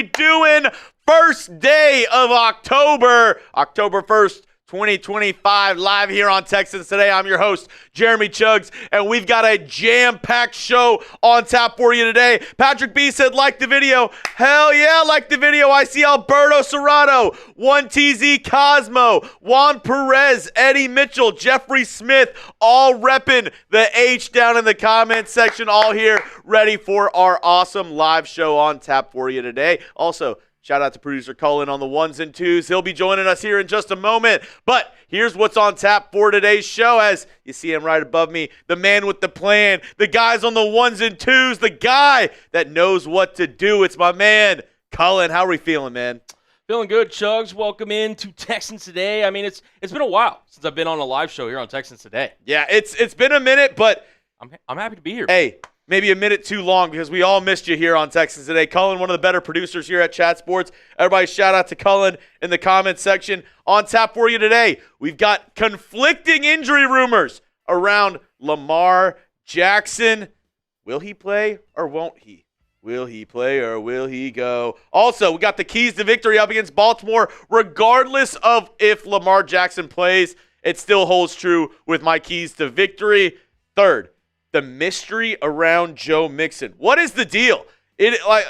doing? First day of October 1st, 2025, live here on Texans Today. I'm your host, Jeremy Chuggs, and we've got a jam-packed show on tap for you today. Patrick B said, like the video. Hell yeah, like the video. I see Alberto Serrato, 1TZ Cosmo, Juan Perez, Eddie Mitchell, Jeffrey Smith, all repping the H down in the comment section, all here ready for our awesome live show on tap for you today. Also, shout out to producer Cullen on the ones and twos. He'll be joining us here in just a moment. But here's what's on tap for today's show. As you see him right above me, the man with the plan, the guys on the ones and twos, the guy that knows what to do. It's my man, Cullen. How are we feeling, man? Feeling good, Chuggs. Welcome in to Texans Today. I mean, it's been a while since I've been on a live show here on Texans Today. Yeah, it's been a minute, but I'm happy to be here. Hey, maybe a minute too long because we all missed you here on Texans Today. Cullen, one of the better producers here at Chat Sports. Everybody shout out to Cullen in the comment section. On tap for you today, we've got conflicting injury rumors around Lamar Jackson. Will he play or won't he? Will he play or will he go? Also, we got the keys to victory up against Baltimore. Regardless of if Lamar Jackson plays, it still holds true with my keys to victory. Third, the mystery around Joe Mixon. What is the deal? I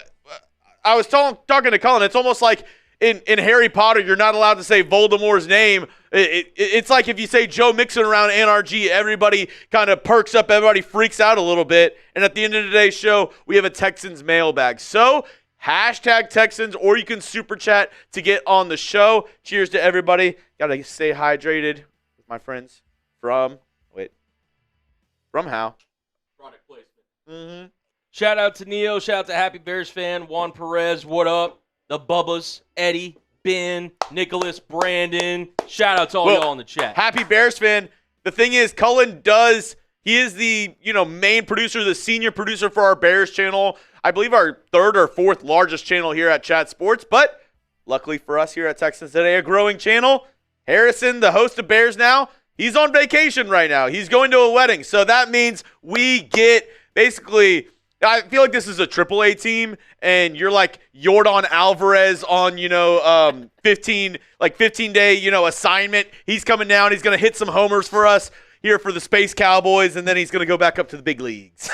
was talking to Cullen. It's almost like in Harry Potter, you're not allowed to say Voldemort's name. It's like if you say Joe Mixon around NRG, everybody kind of perks up, everybody freaks out a little bit. And at the end of today's show, we have a Texans mailbag. So, hashtag Texans, or you can super chat to get on the show. Cheers to everybody. Got to stay hydrated with my friends from how? Product placement. Mm-hmm. Shout out to Neo. Shout out to Happy Bears fan. Juan Perez. What up? The Bubbas. Eddie. Ben. Nicholas. Brandon. Shout out to all y'all in the chat. Happy Bears fan. The thing is, Cullen he is the main producer, the senior producer for our Bears channel. I believe our third or fourth largest channel here at Chat Sports. But luckily for us here at Texans Today, a growing channel. Harrison, the host of Bears Now, he's on vacation right now. He's going to a wedding. So that means we get basically, I feel like this is a AAA team, and you're like Yordan Alvarez on, 15-day, assignment. He's coming down. He's going to hit some homers for us here for the Space Cowboys, and then he's going to go back up to the big leagues.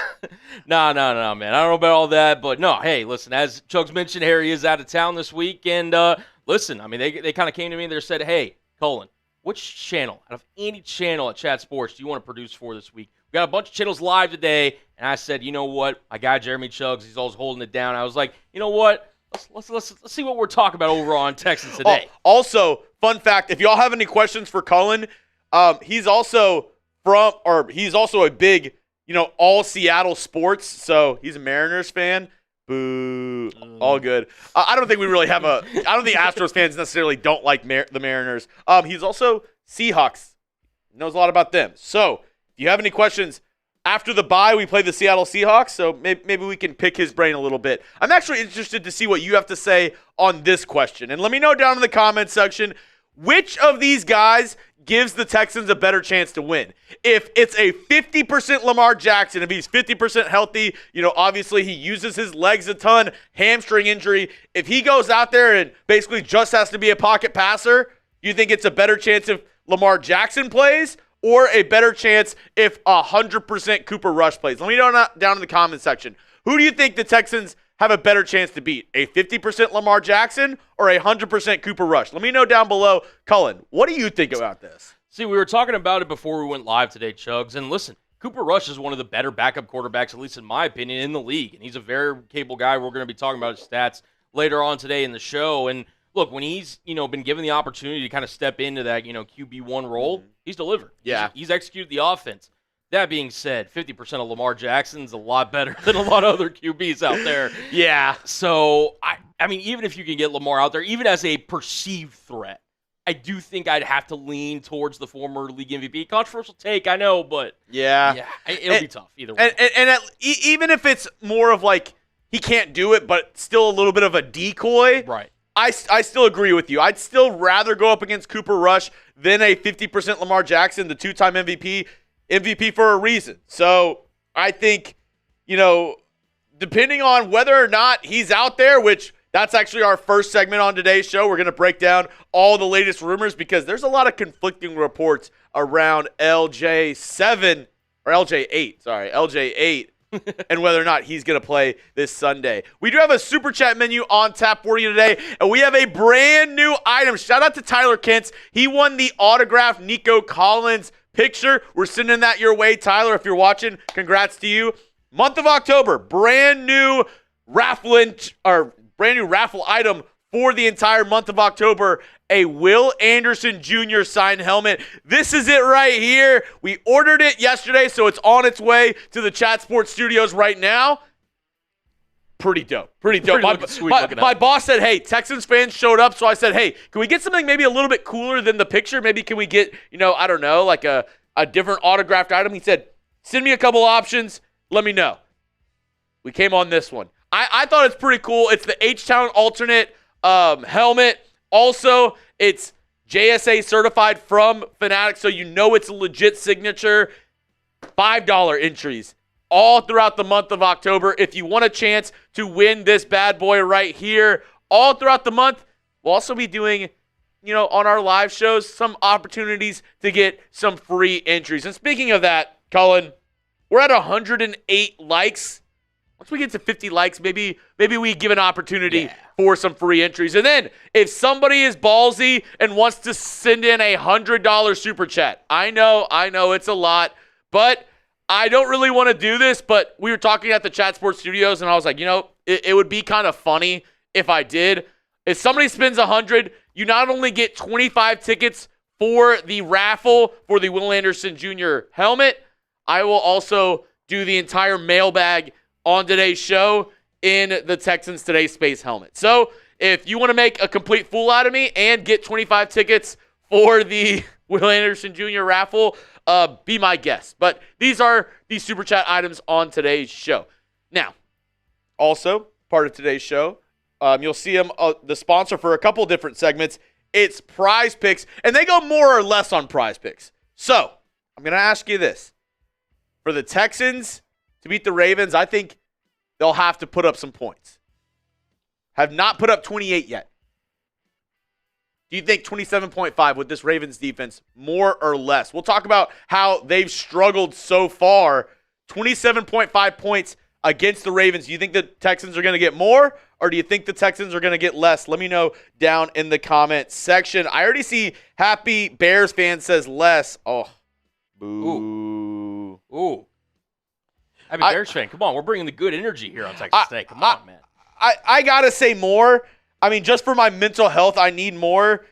No, man. I don't know about all that, but no, hey, listen, as Chuggs mentioned, Harry is out of town this week, and listen, I mean, they kind of came to me and they said, hey, Cullen, which channel, out of any channel at Chat Sports, do you want to produce for this week? We got a bunch of channels live today, and I said, you know what? My guy Jeremy Chuggs, he's always holding it down. I was like, you know what? Let's see what we're talking about over on Texans Today. Also, fun fact: if y'all have any questions for Cullen, he's also a big, all Seattle sports. So he's a Mariners fan. Boo. All good. I don't think we really have I don't think Astros fans necessarily don't like the Mariners. He's also Seahawks. Knows a lot about them. So if you have any questions, after the bye, we play the Seattle Seahawks. So maybe we can pick his brain a little bit. I'm actually interested to see what you have to say on this question. And let me know down in the comments section, which of these guys gives the Texans a better chance to win? If it's a 50% Lamar Jackson, if he's 50% healthy, obviously he uses his legs a ton, hamstring injury. If he goes out there and basically just has to be a pocket passer, you think it's a better chance if Lamar Jackson plays or a better chance if 100% Cooper Rush plays? Let me know down in the comment section. Who do you think the Texans have a better chance to beat? A 50% Lamar Jackson or a 100% Cooper Rush? Let me know down below. Cullen, what do you think about this? See, we were talking about it before we went live today, Chuggs, and listen, Cooper Rush is one of the better backup quarterbacks, at least in my opinion, in the league, and he's a very capable guy. We're going to be talking about his stats later on today in the show, and look, when he's, been given the opportunity to kind of step into that, QB1 role, he's delivered. Yeah. He's executed the offense. That being said, 50% of Lamar Jackson's a lot better than a lot of other QBs out there. Yeah. So, I mean, even if you can get Lamar out there, even as a perceived threat, I do think I'd have to lean towards the former league MVP. Controversial take, I know, but yeah, it'll be tough either way. And even if it's more of like he can't do it, but still a little bit of a decoy, right? I still agree with you. I'd still rather go up against Cooper Rush than a 50% Lamar Jackson, the two-time MVP for a reason. So I think, depending on whether or not he's out there, which That's actually our first segment on today's show. We're going to break down all the latest rumors because there's a lot of conflicting reports around LJ7 or LJ8, LJ8 and whether or not he's going to play this Sunday. We do have a super chat menu on tap for you today, and we have a brand new item. Shout out to Tyler Kentz. He won the autographed Nico Collins picture. We're sending that your way, Tyler. If you're watching, congrats to you. Month of October, brand new raffle item for the entire month of October, a Will Anderson Jr. signed helmet. This is it right here. We ordered it yesterday, so it's on its way to the Chat Sports Studios right now. Pretty dope. My boss said, hey, Texans fans showed up, so I said, hey, can we get something maybe a little bit cooler than the picture? Maybe can we get, I don't know, like a different autographed item? He said, send me a couple options. Let me know. We came on this one. I thought it's pretty cool. It's the H-Town alternate helmet. Also, it's JSA certified from Fanatics, so you know it's a legit signature. $5 entries all throughout the month of October. If you want a chance to win this bad boy right here, all throughout the month, we'll also be doing, on our live shows, some opportunities to get some free entries. And speaking of that, Cullen, we're at 108 likes. Once we get to 50 likes, maybe we give an opportunity for some free entries. And then if somebody is ballsy and wants to send in a $100 super chat, I know it's a lot, but I don't really want to do this. But we were talking at the Chat Sports Studios, and I was like, it would be kind of funny if I did. If somebody spends 100, you not only get 25 tickets for the raffle for the Will Anderson Jr. helmet, I will also do the entire mailbag on today's show in the Texans Today Space helmet. So if you want to make a complete fool out of me and get 25 tickets for the Will Anderson Jr. raffle, be my guest. But these are the super chat items on today's show. Now, also part of today's show, you'll see them, the sponsor for a couple different segments. It's Prize Picks, and they go more or less on Prize Picks. So I'm going to ask you this. For the Texans to beat the Ravens, I think they'll have to put up some points. Have not put up 28 yet. Do you think 27.5 with this Ravens defense, more or less? We'll talk about how they've struggled so far. 27.5 points against the Ravens. Do you think the Texans are going to get more, or do you think the Texans are going to get less? Let me know down in the comment section. I already see Happy Bears fan says less. Oh, boo. Ooh. Happy Bears fan, come on. We're bringing the good energy here on Texas Today. Come on, man. I got to say more. I mean, just for my mental health, I need more.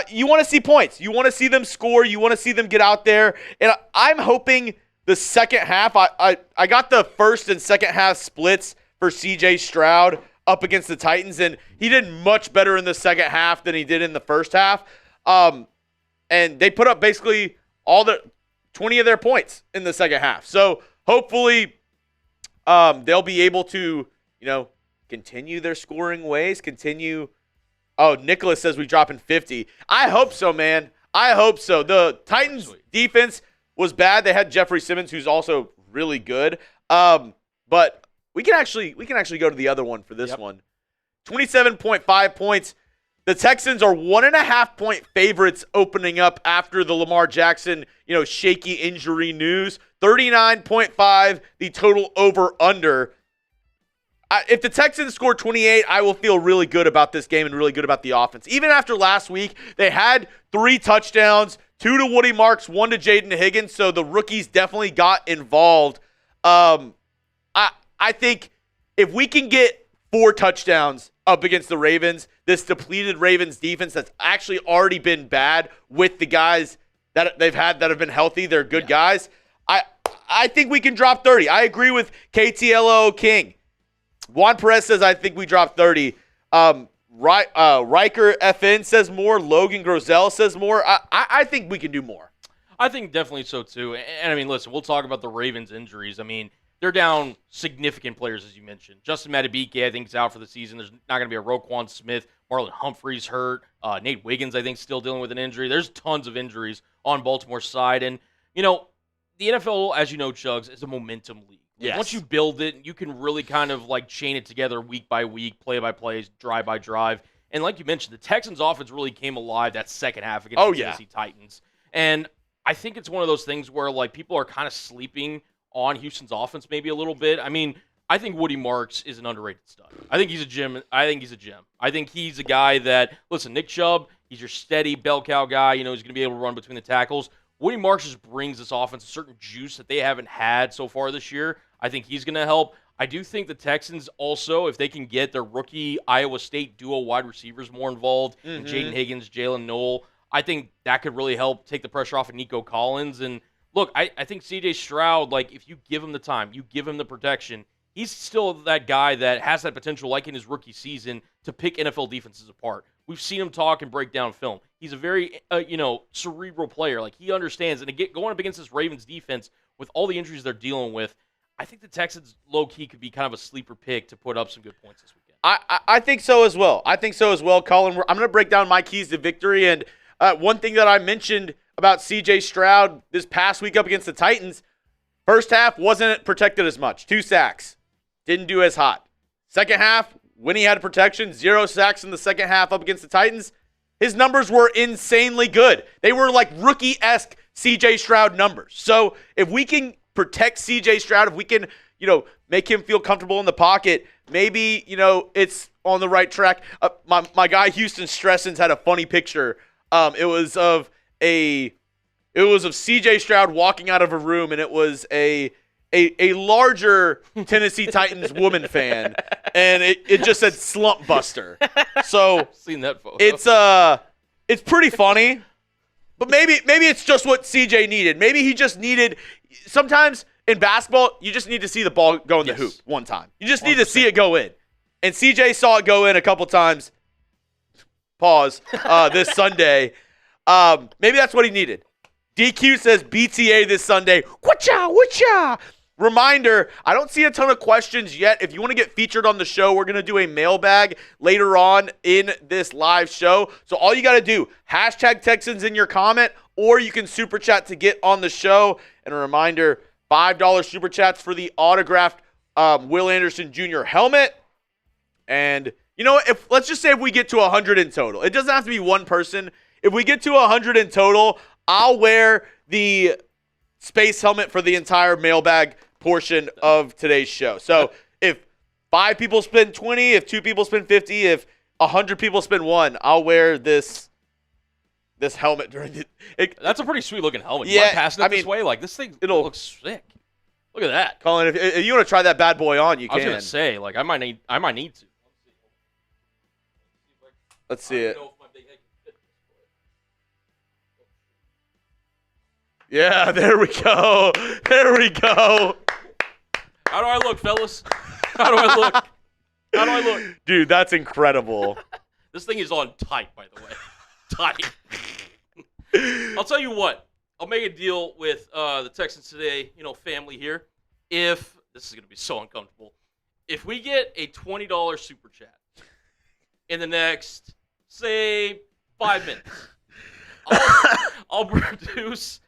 You want to see points. You want to see them score. You want to see them get out there. And I'm hoping the second half, I got the first and second half splits for C.J. Stroud up against the Titans, and he did much better in the second half than he did in the first half. And they put up basically all the 20 of their points in the second half. So hopefully they'll be able to, continue their scoring ways, continue. Oh, Nicholas says we drop in 50. I hope so, man. I hope so. The Titans defense was bad. They had Jeffrey Simmons, who's also really good. But we can actually go to the other one for this one. 27.5 points. The Texans are 1.5 point favorites opening up after the Lamar Jackson, shaky injury news. 39.5, the total over-under. If the Texans score 28, I will feel really good about this game and really good about the offense. Even after last week, they had 3 touchdowns, 2 to Woody Marks, 1 to Jaden Higgins, so the rookies definitely got involved. I think if we can get 4 touchdowns up against the Ravens, this depleted Ravens defense that's actually already been bad with the guys that they've had that have been healthy, they're good guys, I think we can drop 30. I agree with KTLO King. Juan Perez says, I think we drop 30. Riker FN says more. Logan Grosel says more. I think we can do more. I think definitely so, too. And, I mean, listen, we'll talk about the Ravens' injuries. I mean, they're down significant players, as you mentioned. Justin Madubuike, I think, is out for the season. There's not going to be a Roquan Smith. Marlon Humphrey's hurt. Nate Wiggins, I think, still dealing with an injury. There's tons of injuries on Baltimore's side. And, the NFL, as you know, Chuggs, is a momentum league. Yes. Once you build it, you can really kind of like chain it together week by week, play by play, drive by drive. And like you mentioned, the Texans offense really came alive that second half against the Tennessee Titans. And I think it's one of those things where like people are kind of sleeping on Houston's offense maybe a little bit. I mean, I think Woody Marks is an underrated stud. I think he's a gem. I think he's a guy that, listen, Nick Chubb, he's your steady bell cow guy. He's going to be able to run between the tackles. Woody Marks just brings this offense a certain juice that they haven't had so far this year. I think he's going to help. I do think the Texans also, if they can get their rookie Iowa State duo wide receivers more involved, and Jaden Higgins, Jalen Noel, I think that could really help take the pressure off of Nico Collins. And look, I think C.J. Stroud, like if you give him the time, you give him the protection, he's still that guy that has that potential, like in his rookie season, to pick NFL defenses apart. We've seen him talk and break down film. He's a very, cerebral player. Like he understands. And going up against this Ravens defense with all the injuries they're dealing with, I think the Texans low-key could be kind of a sleeper pick to put up some good points this weekend. I think so as well. Colin. I'm going to break down my keys to victory. And one thing that I mentioned about C.J. Stroud this past week up against the Titans, first half wasn't protected as much. 2 sacks. Didn't do as hot. Second half, when he had protection, 0 sacks in the second half up against the Titans. His numbers were insanely good. They were like rookie-esque C.J. Stroud numbers. So if we can protect C.J. Stroud, if we can, make him feel comfortable in the pocket, maybe, it's on the right track. My guy Houston Stressens had a funny picture. It was of C.J. Stroud walking out of a room, and it was a larger Tennessee Titans woman fan, and it just said slump buster. So I've seen that photo. It's pretty funny, but maybe it's just what CJ needed. Maybe he just needed. Sometimes in basketball, you just need to see the ball go in the hoop one time. You just need 100%. To see it go in, and CJ saw it go in a couple times. Pause. This Sunday, maybe that's what he needed. DQ says BTA this Sunday. Whatcha? Reminder, I don't see a ton of questions yet. If you want to get featured on the show, we're going to do a mailbag later on in this live show. So all you got to do, hashtag Texans in your comment, or you can super chat to get on the show. And a reminder, $5 super chats for the autographed Will Anderson Jr. helmet. And, let's just say if we get to 100 in total. It doesn't have to be one person. If we get to 100 in total, I'll wear the space helmet for the entire mailbag portion of today's show. So if 5 people spend 20, if 2 people spend 50, if 100 people spend 1, I'll wear this helmet during the. That's a pretty sweet looking helmet. Yeah, passing it this way, like this thing looks sick. Look at that, Colin. If you want to try that bad boy on, you can. I was gonna say, like I might need to. Let's see it. Yeah, there we go. How do I look, fellas? How do I look? Dude, that's incredible. This thing is on tight, by the way. Tight. I'll tell you what. I'll make a deal with the Texans Today, family here. If this is going to be so uncomfortable, if we get a $20 super chat in the next, say, 5 minutes, I'll produce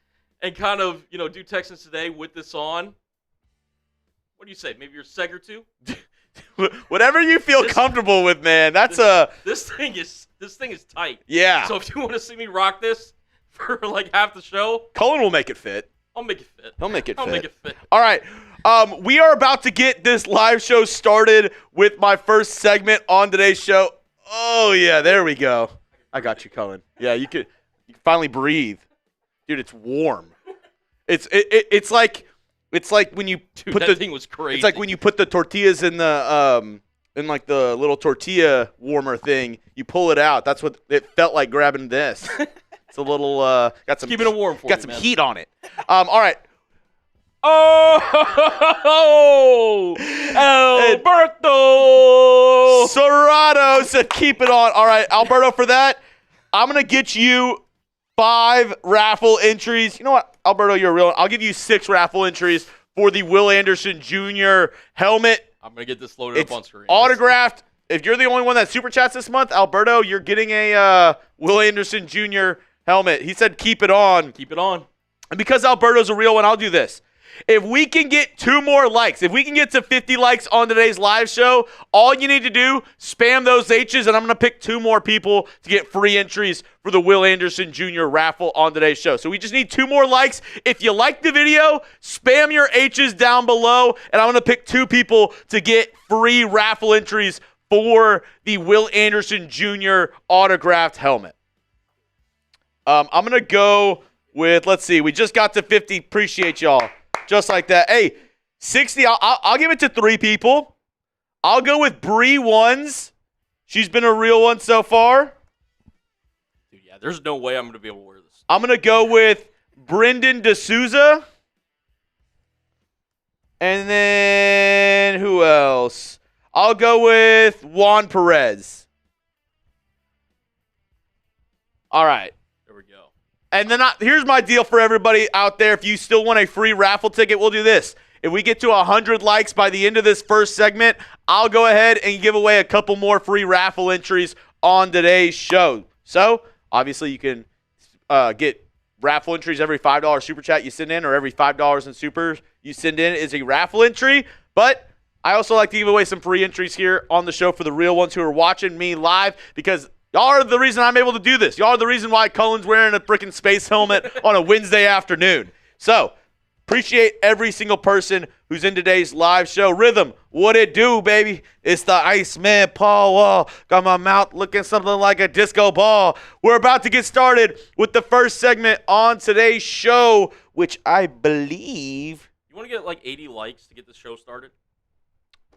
and kind of, do Texans Today with this on. What do you say? Maybe your seg or two? Whatever you feel comfortable with, man. This thing is tight. Yeah. So if you want to see me rock this for like half the show, Cullen will make it fit. I'll make it fit. He'll make it fit. All right. We are about to get this live show started with my first segment on today's show. Oh yeah, there we go. I got you, Cullen. Yeah, you can finally breathe. Dude, it's warm. It's like when you put that thing was crazy. It's like when you put the tortillas in the the little tortilla warmer thing. You pull it out. That's what it felt like grabbing this. It's a little got some keeping it warm for got you, some man. heat on it. All right. Oh, Alberto Serrato said keep it on. All right, Alberto, for that, I'm gonna get you 5 raffle entries. You know what, Alberto, you're a real one. I'll give you 6 raffle entries for the Will Anderson Jr. helmet. I'm going to get this loaded up on screen. Autographed. If you're the only one that super chats this month, Alberto, you're getting a Will Anderson Jr. helmet. He said keep it on. Keep it on. And because Alberto's a real one, I'll do this. If we can get 2 more likes, if we can get to 50 likes on today's live show, all you need to do, spam those H's, and I'm going to pick 2 more people to get free entries for the Will Anderson Jr. raffle on today's show. So we just need 2 more likes. If you like the video, spam your H's down below, and I'm going to pick 2 people to get free raffle entries for the Will Anderson Jr. autographed helmet. I'm going to go with, let's see, we just got to 50. Appreciate y'all. Just like that. Hey, 60, I'll give it to 3 people. I'll go with Bree Ones. She's been a real one so far. Dude, yeah, there's no way I'm going to be able to wear this. I'm going to go with Brendan D'Souza. And then who else? I'll go with Juan Perez. All right. And then here's my deal for everybody out there. If you still want a free raffle ticket, we'll do this. If we get to 100 likes by the end of this first segment, I'll go ahead and give away a couple more free raffle entries on today's show. So, obviously, you can get raffle entries every $5 super chat you send in, or every $5 in supers you send in is a raffle entry. But I also like to give away some free entries here on the show for the real ones who are watching me live, because y'all are the reason I'm able to do this. Y'all are the reason why Cullen's wearing a freaking space helmet on a Wednesday afternoon. So, appreciate every single person who's in today's live show. Rhythm, what it do, baby? It's the Iceman Paul Wall. Got my mouth looking something like a disco ball. We're about to get started with the first segment on today's show, which I believe... You want to get like 80 likes to get the show started?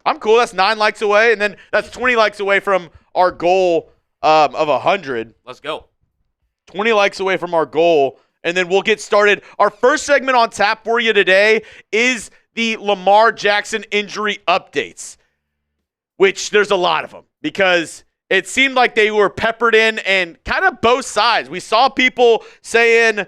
I'm cool. That's 9 likes away, and then that's 20 likes away from our goal of 100. Let's go. 20 likes away from our goal, and then we'll get started. Our first segment on tap for you today is the Lamar Jackson injury updates, which there's a lot of them because it seemed like they were peppered in and kind of both sides. We saw people saying,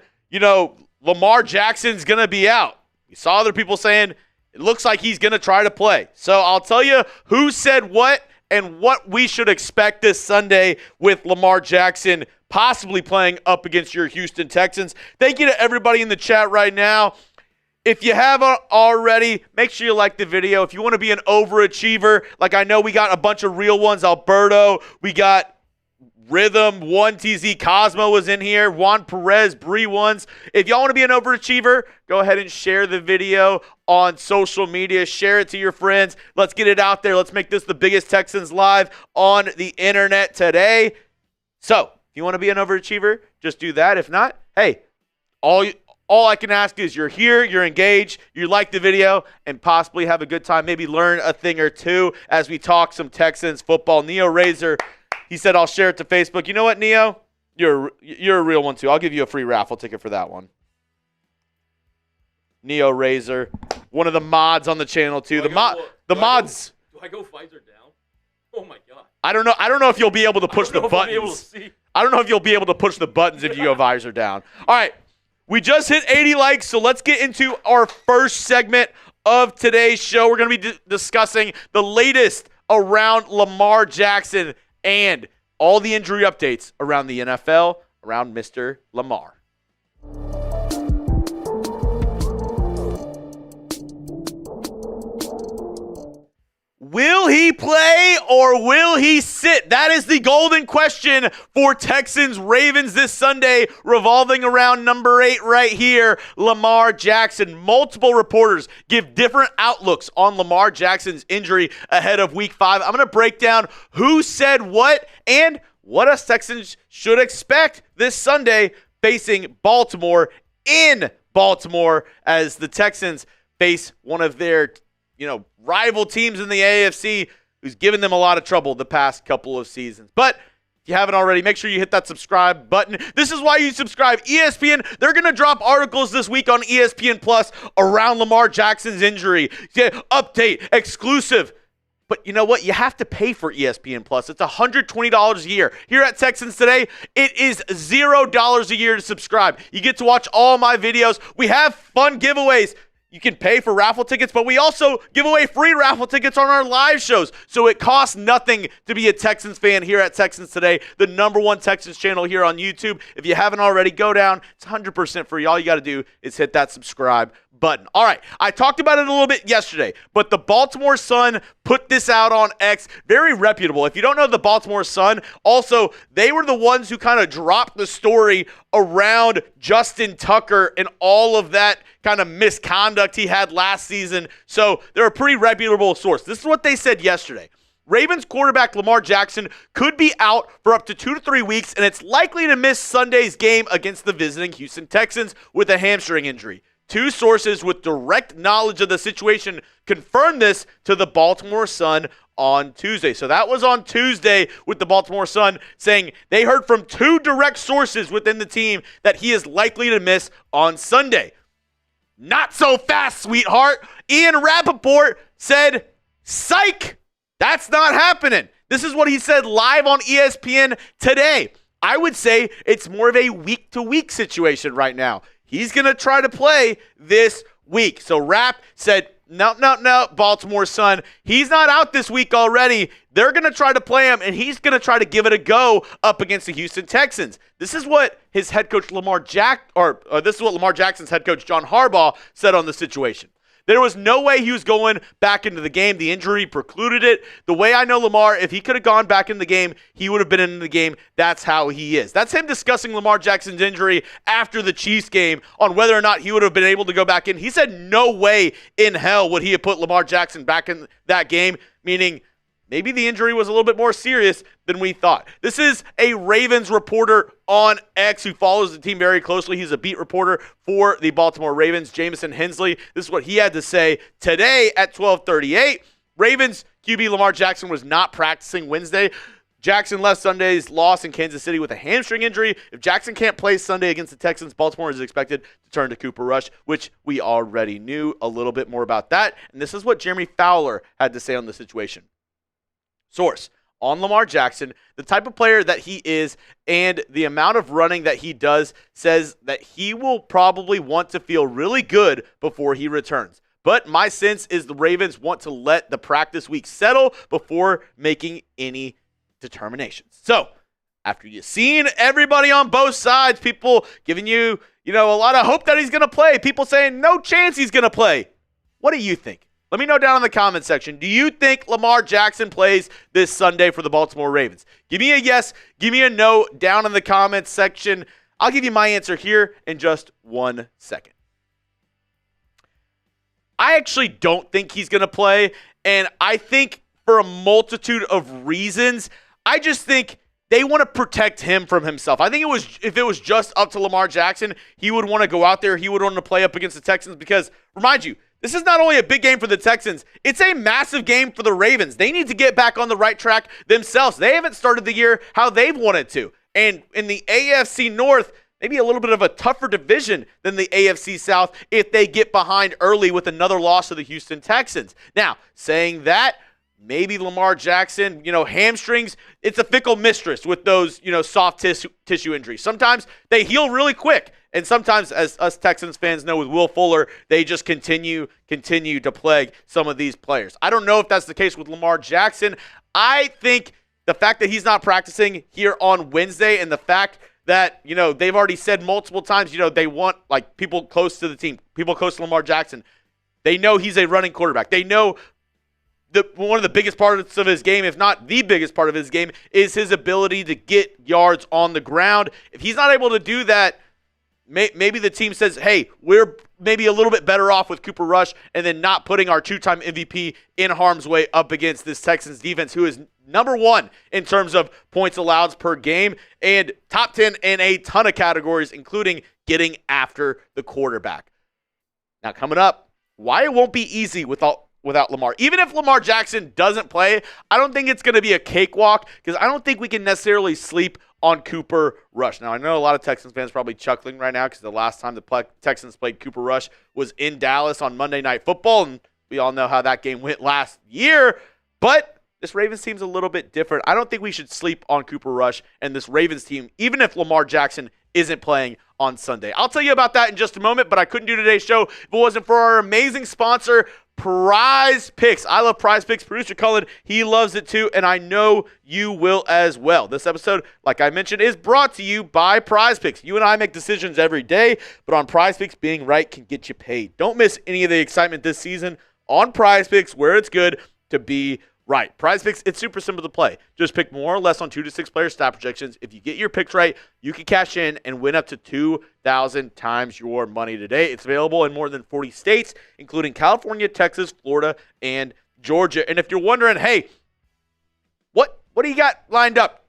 Lamar Jackson's going to be out. We saw other people saying it looks like he's going to try to play. So I'll tell you who said what and what we should expect this Sunday with Lamar Jackson possibly playing up against your Houston Texans. Thank you to everybody in the chat right now. If you haven't already, make sure you like the video. If you want to be an overachiever, like I know we got a bunch of real ones. Alberto, we got Rhythm, 1TZ, Cosmo was in here, Juan Perez, Bree Ones. If y'all want to be an overachiever, go ahead and share the video on social media. Share it to your friends. Let's get it out there. Let's make this the biggest Texans live on the internet today. So, if you want to be an overachiever, just do that. If not, hey, all I can ask is you're here, you're engaged, you like the video, and possibly have a good time. Maybe learn a thing or two as we talk some Texans football. Neo Razor, he said, I'll share it to Facebook. You know what, Neo? You're a real one, too. I'll give you a free raffle ticket for that one. Neo Razor, one of the mods on the channel, too. The mods. Do I go Pfizer down? Oh, my God. I don't know if you'll be able to push the buttons. I don't know if you'll be able to push the buttons if you go visor down. All right. We just hit 80 likes, so let's get into our first segment of today's show. We're going to be discussing the latest around Lamar Jackson and all the injury updates around the NFL, around Mr. Lamar. Will he play or will he sit? That is the golden question for Texans Ravens this Sunday, revolving around number 8 right here, Lamar Jackson. Multiple reporters give different outlooks on Lamar Jackson's injury ahead of Week 5. I'm going to break down who said what and what us Texans should expect this Sunday facing Baltimore in Baltimore as the Texans face one of their rival teams in the AFC who's given them a lot of trouble the past couple of seasons. But if you haven't already, make sure you hit that subscribe button. This is why you subscribe. ESPN, they're going to drop articles this week on ESPN Plus around Lamar Jackson's injury. Update, exclusive. But you know what? You have to pay for ESPN Plus. It's $120 a year. Here at Texans Today, it is $0 a year to subscribe. You get to watch all my videos. We have fun giveaways. You can pay for raffle tickets, but we also give away free raffle tickets on our live shows. So it costs nothing to be a Texans fan here at Texans Today, the #1 Texans channel here on YouTube. If you haven't already, go down. It's 100% free. All you got to do is hit that subscribe button. All right, I talked about it a little bit yesterday, but the Baltimore Sun put this out on X. Very reputable. If you don't know the Baltimore Sun, also, they were the ones who kind of dropped the story around Justin Tucker and all of that kind of misconduct he had last season. So they're a pretty reputable source. This is what they said yesterday. Ravens quarterback Lamar Jackson could be out for up to 2 to 3 weeks, and it's likely to miss Sunday's game against the visiting Houston Texans with a hamstring injury. Two sources with direct knowledge of the situation confirmed this to the Baltimore Sun on Tuesday. So that was on Tuesday with the Baltimore Sun saying they heard from two direct sources within the team that he is likely to miss on Sunday. Not so fast, sweetheart. Ian Rappaport said, psych! That's not happening. This is what he said live on ESPN today. I would say it's more of a week-to-week situation right now. He's going to try to play this week. So Rapp said, no, Baltimore Sun. He's not out this week already. They're going to try to play him, and he's going to try to give it a go up against the Houston Texans. This is what his head coach this is what Lamar Jackson's head coach John Harbaugh said on the situation. There was no way he was going back into the game. The injury precluded it. The way I know Lamar, if he could have gone back in the game, he would have been in the game. That's how he is. That's him discussing Lamar Jackson's injury after the Chiefs game on whether or not he would have been able to go back in. He said no way in hell would he have put Lamar Jackson back in that game, meaning maybe the injury was a little bit more serious than we thought. This is a Ravens reporter on X who follows the team very closely. He's a beat reporter for the Baltimore Ravens, Jamison Hensley. This is what he had to say today at 12:38. Ravens QB Lamar Jackson was not practicing Wednesday. Jackson left Sunday's loss in Kansas City with a hamstring injury. If Jackson can't play Sunday against the Texans, Baltimore is expected to turn to Cooper Rush, which we already knew a little bit more about that. And this is what Jeremy Fowler had to say on the situation. Source on Lamar Jackson, the type of player that he is and the amount of running that he does says that he will probably want to feel really good before he returns. But my sense is the Ravens want to let the practice week settle before making any determinations. So, after you've seen everybody on both sides, people giving you, a lot of hope that he's going to play, people saying no chance he's going to play, what do you think? Let me know down in the comment section. Do you think Lamar Jackson plays this Sunday for the Baltimore Ravens? Give me a yes. Give me a no down in the comments section. I'll give you my answer here in just 1 second. I actually don't think he's going to play, and I think for a multitude of reasons, I just think they want to protect him from himself. I think if it was just up to Lamar Jackson, he would want to go out there. He would want to play up against the Texans because, remind you, this is not only a big game for the Texans, it's a massive game for the Ravens. They need to get back on the right track themselves. They haven't started the year how they've wanted to. And in the AFC North, maybe a little bit of a tougher division than the AFC South if they get behind early with another loss to the Houston Texans. Now, saying that, maybe Lamar Jackson, hamstrings, it's a fickle mistress with those, soft tissue injuries. Sometimes they heal really quick. And sometimes, as us Texans fans know with Will Fuller, they just continue to plague some of these players. I don't know if that's the case with Lamar Jackson. I think the fact that he's not practicing here on Wednesday and the fact that, they've already said multiple times, they want people close to the team, people close to Lamar Jackson. They know he's a running quarterback. They know one of the biggest parts of his game, if not the biggest part of his game, is his ability to get yards on the ground. If he's not able to do that, maybe the team says, hey, we're maybe a little bit better off with Cooper Rush and then not putting our two-time MVP in harm's way up against this Texans defense, who is number one in terms of points allowed per game and top 10 in a ton of categories, including getting after the quarterback. Now, coming up, why it won't be easy without Lamar. Even if Lamar Jackson doesn't play, I don't think it's going to be a cakewalk because I don't think we can necessarily sleep on Cooper Rush. Now, I know a lot of Texans fans probably chuckling right now because the last time the Texans played Cooper Rush was in Dallas on Monday Night Football, and we all know how that game went last year. But this Ravens team's a little bit different. I don't think we should sleep on Cooper Rush and this Ravens team, even if Lamar Jackson isn't playing on Sunday. I'll tell you about that in just a moment, but I couldn't do today's show if it wasn't for our amazing sponsor, Prize Picks. I love Prize Picks. Producer Cullen, he loves it too, and I know you will as well. This episode, like I mentioned, is brought to you by Prize Picks. You and I make decisions every day, but on Prize Picks, being right can get you paid. Don't miss any of the excitement this season on Prize Picks, where it's good to be right. Prize Picks, it's super simple to play. Just pick more or less on 2 to 6 player stat projections. If you get your picks right, you can cash in and win up to 2,000 times your money today. It's available in more than 40 states, including California, Texas, Florida, and Georgia. And if you're wondering, hey, what do you got lined up,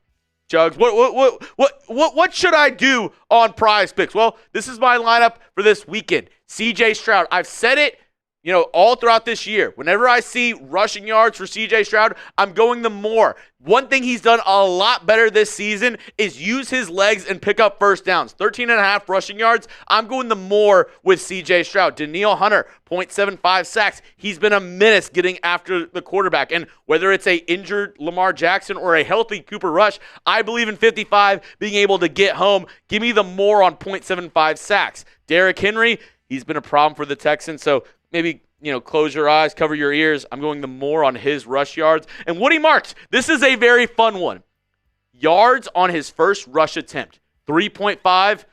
Chuggs? What should I do on Prize Picks? Well, this is my lineup for this weekend. CJ Stroud. I've said it, all throughout this year. Whenever I see rushing yards for CJ Stroud, I'm going the more. One thing he's done a lot better this season is use his legs and pick up first downs. 13.5 rushing yards. I'm going the more with CJ Stroud. Danielle Hunter, 0.75 sacks. He's been a menace getting after the quarterback. And whether it's a injured Lamar Jackson or a healthy Cooper Rush, I believe in 55 being able to get home. Give me the more on 0.75 sacks. Derrick Henry, he's been a problem for the Texans, so maybe, close your eyes, cover your ears. I'm going the more on his rush yards. And Woody Marks, this is a very fun one. Yards on his first rush attempt, 3.5.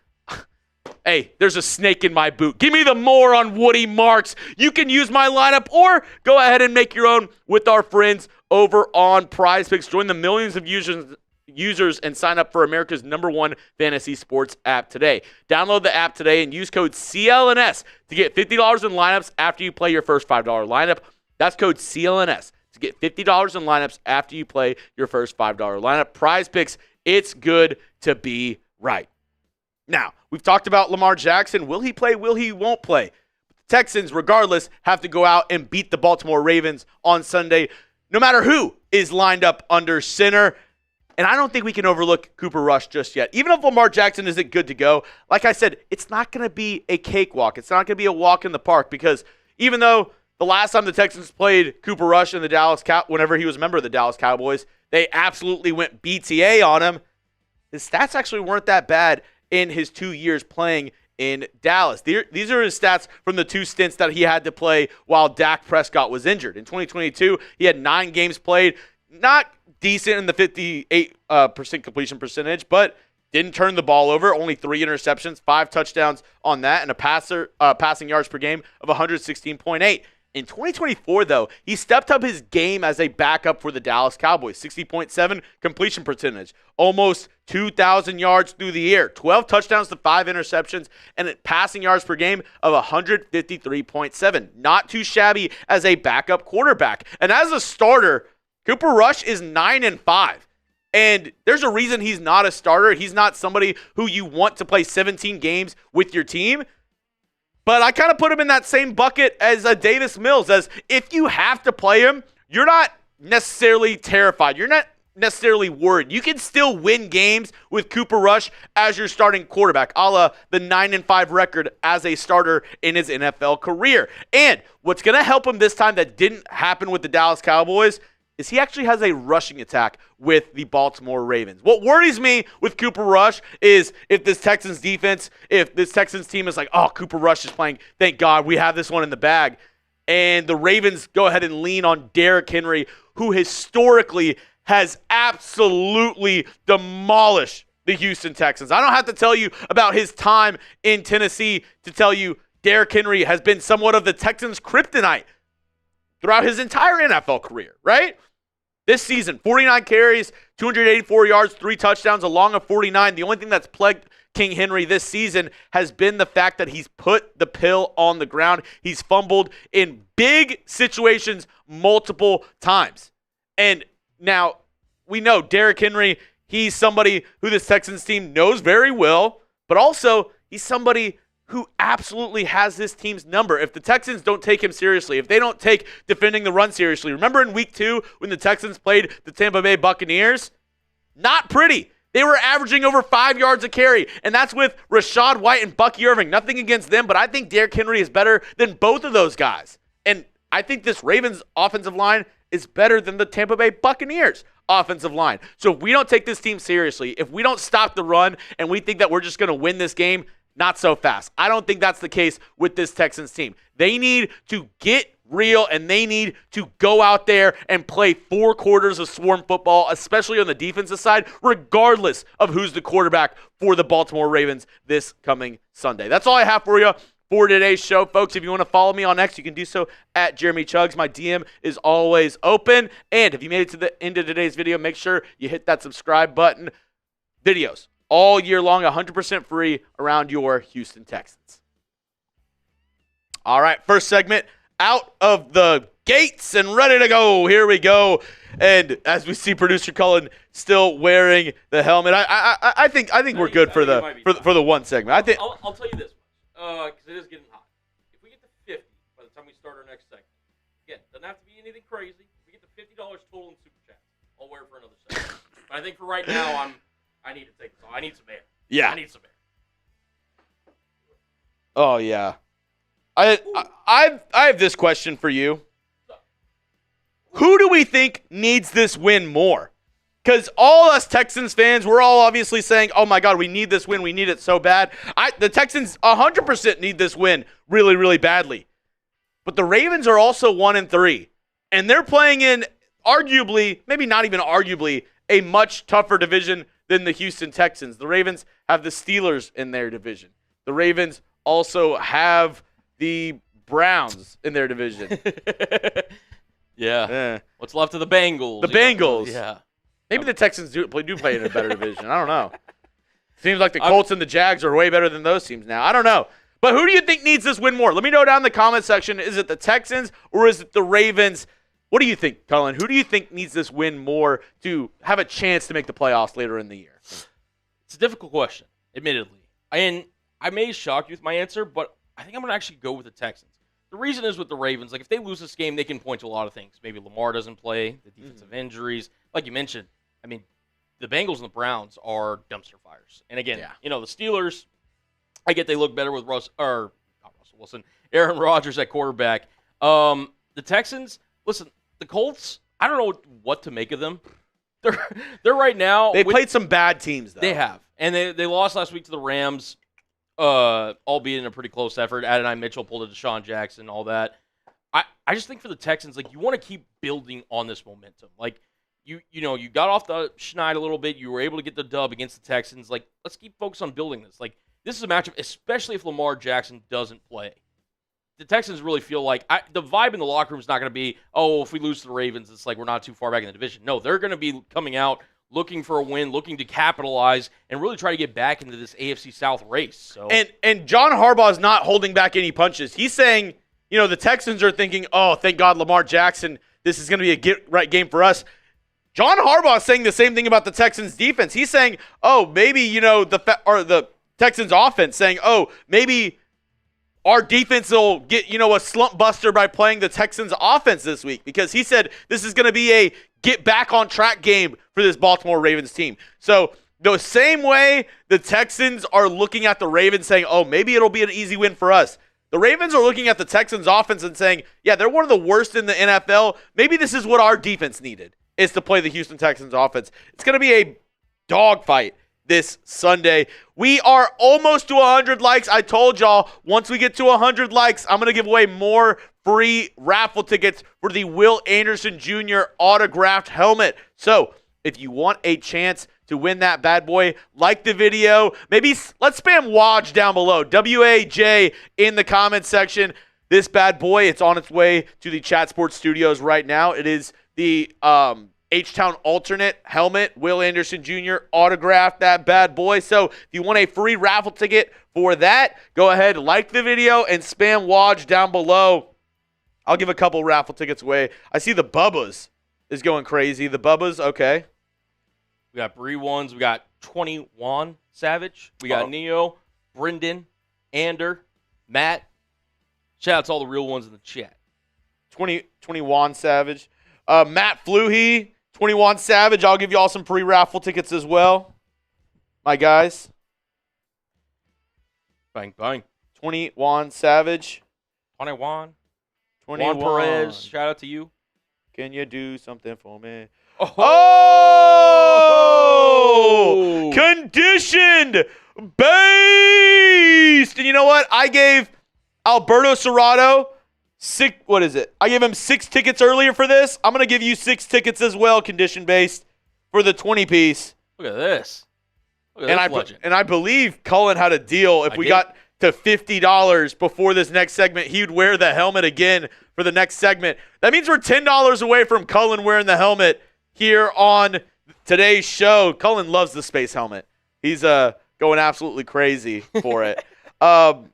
Hey, there's a snake in my boot. Give me the more on Woody Marks. You can use my lineup or go ahead and make your own with our friends over on Prize Picks. Join the millions of users and sign up for America's #1 fantasy sports app today. Download the app today and use code CLNS to get $50 in lineups after you play your first $5 lineup. That's code CLNS to get $50 in lineups after you play your first $5 lineup. Prize Picks, it's good to be right. Now, we've talked about Lamar Jackson. Will he play? Will he won't play? The Texans, regardless, have to go out and beat the Baltimore Ravens on Sunday, no matter who is lined up under center. And I don't think we can overlook Cooper Rush just yet. Even if Lamar Jackson isn't good to go, like I said, it's not going to be a cakewalk. It's not going to be a walk in the park, because even though the last time the Texans played Cooper Rush in the whenever he was a member of the Dallas Cowboys, they absolutely went BTA on him. His stats actually weren't that bad in his 2 years playing in Dallas. These are his stats from the 2 stints that he had to play while Dak Prescott was injured. In 2022, he had 9 games played. Not decent in the 58% completion percentage, but didn't turn the ball over. Only 3 interceptions, 5 touchdowns on that, and a passing yards per game of 116.8. In 2024, though, he stepped up his game as a backup for the Dallas Cowboys. 60.7 completion percentage, almost 2,000 yards through the air, 12 touchdowns to 5 interceptions, and a passing yards per game of 153.7. Not too shabby as a backup quarterback. And as a starter, Cooper Rush is 9-5. And there's a reason he's not a starter. He's not somebody who you want to play 17 games with your team. But I kind of put him in that same bucket as a Davis Mills, as if you have to play him, you're not necessarily terrified. You're not necessarily worried. You can still win games with Cooper Rush as your starting quarterback, a la the 9-5 record as a starter in his NFL career. And what's going to help him this time that didn't happen with the Dallas Cowboys is he actually has a rushing attack with the Baltimore Ravens. What worries me with Cooper Rush is if this Texans team is like, oh, Cooper Rush is playing, thank God we have this one in the bag, and the Ravens go ahead and lean on Derrick Henry, who historically has absolutely demolished the Houston Texans. I don't have to tell you about his time in Tennessee to tell you Derrick Henry has been somewhat of the Texans' kryptonite throughout his entire NFL career, right? This season, 49 carries, 284 yards, 3 touchdowns, along of 49. The only thing that's plagued King Henry this season has been the fact that he's put the pill on the ground. He's fumbled in big situations multiple times. And now we know Derrick Henry, he's somebody who this Texans team knows very well, but also he's somebody who absolutely has this team's number. If the Texans don't take him seriously, if they don't take defending the run seriously, remember in week 2 when the Texans played the Tampa Bay Buccaneers? Not pretty. They were averaging over 5 yards a carry, and that's with Rachaad White and Bucky Irving. Nothing against them, but I think Derrick Henry is better than both of those guys. And I think this Ravens offensive line is better than the Tampa Bay Buccaneers offensive line. So if we don't take this team seriously, if we don't stop the run and we think that we're just going to win this game, not so fast. I don't think that's the case with this Texans team. They need to get real, and they need to go out there and play 4 quarters of swarm football, especially on the defensive side, regardless of who's the quarterback for the Baltimore Ravens this coming Sunday. That's all I have for you for today's show, folks. If you want to follow me on X, you can do so at Jeremy Chuggs. My DM is always open. And if you made it to the end of today's video, make sure you hit that subscribe button. Videos all year long, 100% free around your Houston Texans. All right, first segment out of the gates and ready to go. Here we go. And as we see producer Cullen still wearing the helmet, I think we're good for the one segment. I think I'll tell you this much, because it is getting hot. If we get to 50 by the time we start our next segment, again, doesn't have to be anything crazy. If we get to $50 total in super chats, I'll wear it for another segment. But I think for right now, I need to take this off. I need some air. Yeah. I need some air. Oh yeah. I have this question for you. Who do we think needs this win more? Because all us Texans fans, we're all obviously saying, oh my God, we need this win. We need it so bad. The Texans 100% need this win really, really badly. But the Ravens are also 1-3. And they're playing in arguably, maybe not even arguably, a much tougher division than the Houston Texans. The Ravens have the Steelers in their division. The Ravens also have the Browns in their division. Yeah. What's left of the Bengals? The Bengals. Yeah. Maybe the Texans do play in a better division. I don't know. Seems like the Colts and the Jags are way better than those teams now. I don't know. But who do you think needs this win more? Let me know down in the comment section. Is it the Texans or is it the Ravens? What do you think, Cullen? Who do you think needs this win more to have a chance to make the playoffs later in the year? It's a difficult question, admittedly. And I may shock you with my answer, but I think I'm going to actually go with the Texans. The reason is with the Ravens, like if they lose this game, they can point to a lot of things. Maybe Lamar doesn't play, the defensive injuries. Like you mentioned, I mean, the Bengals and the Browns are dumpster fires. And again, the Steelers, I get they look better with Aaron Rodgers at quarterback. The Texans, listen, the Colts, I don't know what to make of them. They're right now. They played some bad teams, though. They have. And they lost last week to the Rams, albeit in a pretty close effort. Adonai Mitchell pulled a Deshaun Jackson, all that. I just think for the Texans, like, you want to keep building on this momentum. Like, you got off the schneid a little bit. You were able to get the dub against the Texans. Like, let's keep focused on building this. Like, this is a matchup, especially if Lamar Jackson doesn't play. The Texans really feel like the vibe in the locker room is not going to be, oh, if we lose to the Ravens, it's like we're not too far back in the division. No, they're going to be coming out looking for a win, looking to capitalize, and really try to get back into this AFC South race. So And John Harbaugh is not holding back any punches. He's saying, the Texans are thinking, oh, thank God Lamar Jackson, this is going to be a get-right game for us. John Harbaugh is saying the same thing about the Texans defense. He's saying, oh, maybe, the Texans offense saying, oh, maybe our defense will get, a slump buster by playing the Texans offense this week, because he said this is going to be a get back on track game for this Baltimore Ravens team. So the same way the Texans are looking at the Ravens saying, oh, maybe it'll be an easy win for us. The Ravens are looking at the Texans offense and saying, yeah, they're one of the worst in the NFL. Maybe this is what our defense needed, is to play the Houston Texans offense. It's going to be a dogfight this Sunday. We are almost to 100 likes. I told y'all, once we get to 100 likes, I'm going to give away more free raffle tickets for the Will Anderson Jr. autographed helmet. So if you want a chance to win that bad boy, like the video. Maybe let's spam WAJ down below. WAJ in the comment section. This bad boy, it's on its way to the Chat Sports Studios right now. It is the H-Town alternate helmet. Will Anderson Jr. autographed that bad boy. So if you want a free raffle ticket for that, go ahead, like the video, and spam WAJ down below. I'll give a couple raffle tickets away. I see the Bubba's is going crazy. The Bubba's, okay. We got Bree Ones. We got 21 Savage. We got Neo, Brendan, Ander, Matt. Shout out to all the real ones in the chat. 21 Savage. Matt Fluhey, 21 Savage. I'll give you all some pre-raffle tickets as well. My guys. Bang, bang. 21 Savage. 21. Juan Perez, shout out to you. Can you do something for me? Oh! Conditioned based. And you know what? I gave Alberto Serrato I gave him 6 tickets earlier for this. I'm going to give you 6 tickets as well, condition based, for the 20-piece. Look at this. And I believe Cullen had a deal. If we got to $50 before this next segment, he would wear the helmet again for the next segment. That means we're $10 away from Cullen wearing the helmet here on today's show. Cullen loves the space helmet. He's going absolutely crazy for it. Oh,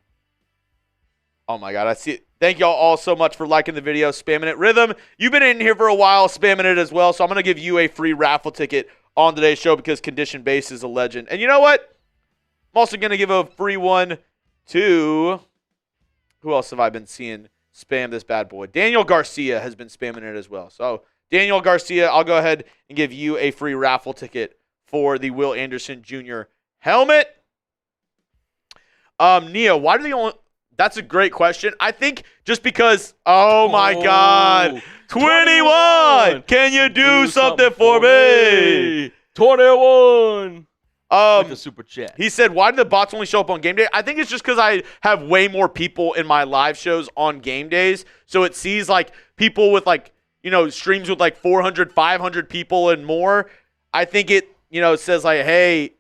my God. I see it. Thank y'all all so much for liking the video, spamming it. Rhythm, you've been in here for a while spamming it as well, so I'm going to give you a free raffle ticket on today's show because Condition Base is a legend. And you know what? I'm also going to give a free one to – who else have I been seeing spam this bad boy? Daniel Garcia has been spamming it as well. So, Daniel Garcia, I'll go ahead and give you a free raffle ticket for the Will Anderson Jr. helmet. Neo, why do they only – that's a great question. I think just because, oh my God, 21. Can you do something for me? 21. With the super chat. He said, why do the bots only show up on game day? I think it's just because I have way more people in my live shows on game days. So it sees like people with like, streams with like 400, 500 people and more. I think it, says like, hey,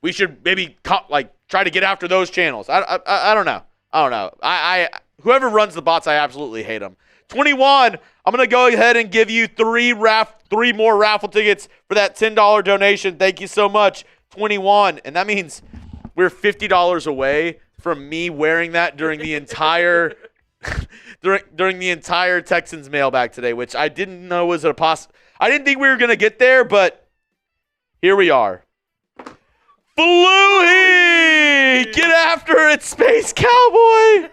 we should maybe try to get after those channels. I don't know. I whoever runs the bots, I absolutely hate them. 21. I'm gonna go ahead and give you 3 more raffle tickets for that $10 donation. Thank you so much, 21. And that means we're $50 away from me wearing that during the entire during the entire Texans mailbag today, which I didn't know was I didn't think we were gonna get there, but here we are. Fluhy! Get after it, Space Cowboy!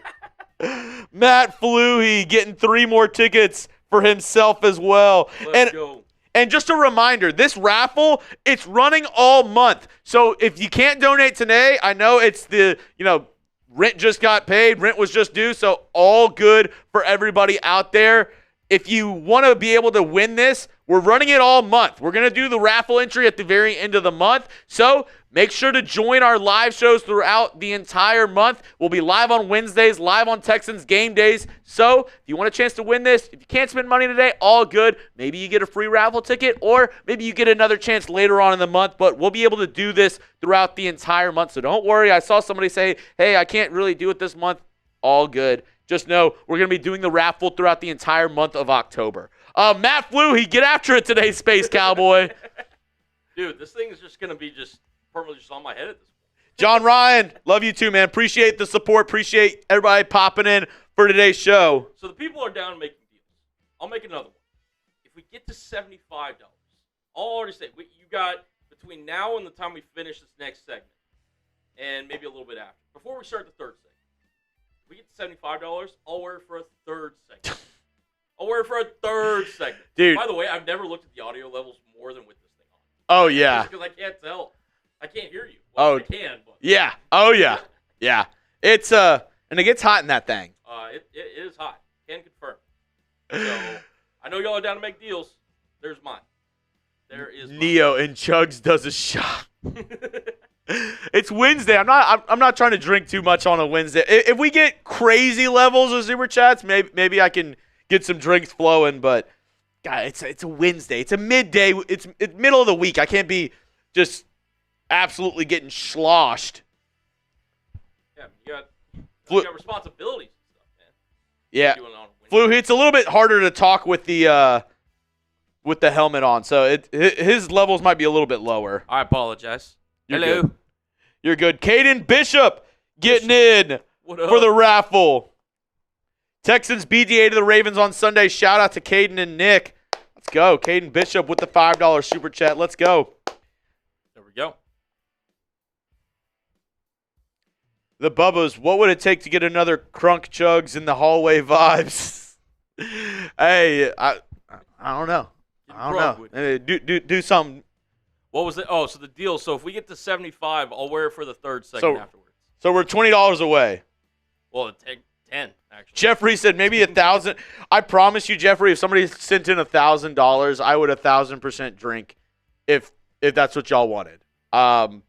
Matt Fluhy getting 3 more tickets for himself as well. Let's go. And just a reminder, this raffle, it's running all month. So if you can't donate today, I know it's rent just got paid, rent was just due, so all good for everybody out there. If you want to be able to win this, we're running it all month. We're going to do the raffle entry at the very end of the month. So make sure to join our live shows throughout the entire month. We'll be live on Wednesdays, live on Texans game days. So if you want a chance to win this, if you can't spend money today, all good. Maybe you get a free raffle ticket, or maybe you get another chance later on in the month. But we'll be able to do this throughout the entire month. So don't worry. I saw somebody say, hey, I can't really do it this month. All good. Just know we're going to be doing the raffle throughout the entire month of October. Matt Fluhy, get after it today, Space Cowboy. Dude, this thing is just going to be permanently just on my head at this point. John Ryan, love you too, man. Appreciate the support. Appreciate everybody popping in for today's show. So the people are down making deals. I'll make another one. If we get to $75, I'll already say, you got between now and the time we finish this next segment, and maybe a little bit after, before we start the third segment, if we get to $75, I'll wear it for a third segment. Dude. By the way, I've never looked at the audio levels more than with this thing on. Oh, yeah. Because I can't tell. I can't hear you. Well, I can, but. Yeah. Oh, yeah. Yeah. It's, and it gets hot in that thing. It is hot. Can confirm. So, I know y'all are down to make deals. There's mine. There is mine. Neo and Chuggs does a shot. It's Wednesday. I'm not trying to drink too much on a Wednesday. If we get crazy levels of super chats, maybe I can get some drinks flowing. But God, it's a Wednesday. It's a midday. It's middle of the week. I can't be just absolutely getting sloshed. Yeah, you got responsibilities and stuff, man. Yeah, Flu. It's a little bit harder to talk with the helmet on, so his levels might be a little bit lower. I apologize. Hello. Good. You're good. Caden Bishop getting in for the raffle. Texans BDA to the Ravens on Sunday. Shout out to Caden and Nick. Let's go. Caden Bishop with the $5 super chat. Let's go. There we go. The Bubbas, what would it take to get another Crunk Chugs in the hallway vibes? Hey, I don't know. Do something. What was it? Oh, so the deal. So if we get to 75, I'll wear it for the third segment afterwards. So we're $20 away. Well, take 10 actually. Jeffrey said maybe 1,000. I promise you, Jeffrey, if somebody sent in $1,000, I would 1,000% drink if that's what y'all wanted. I'm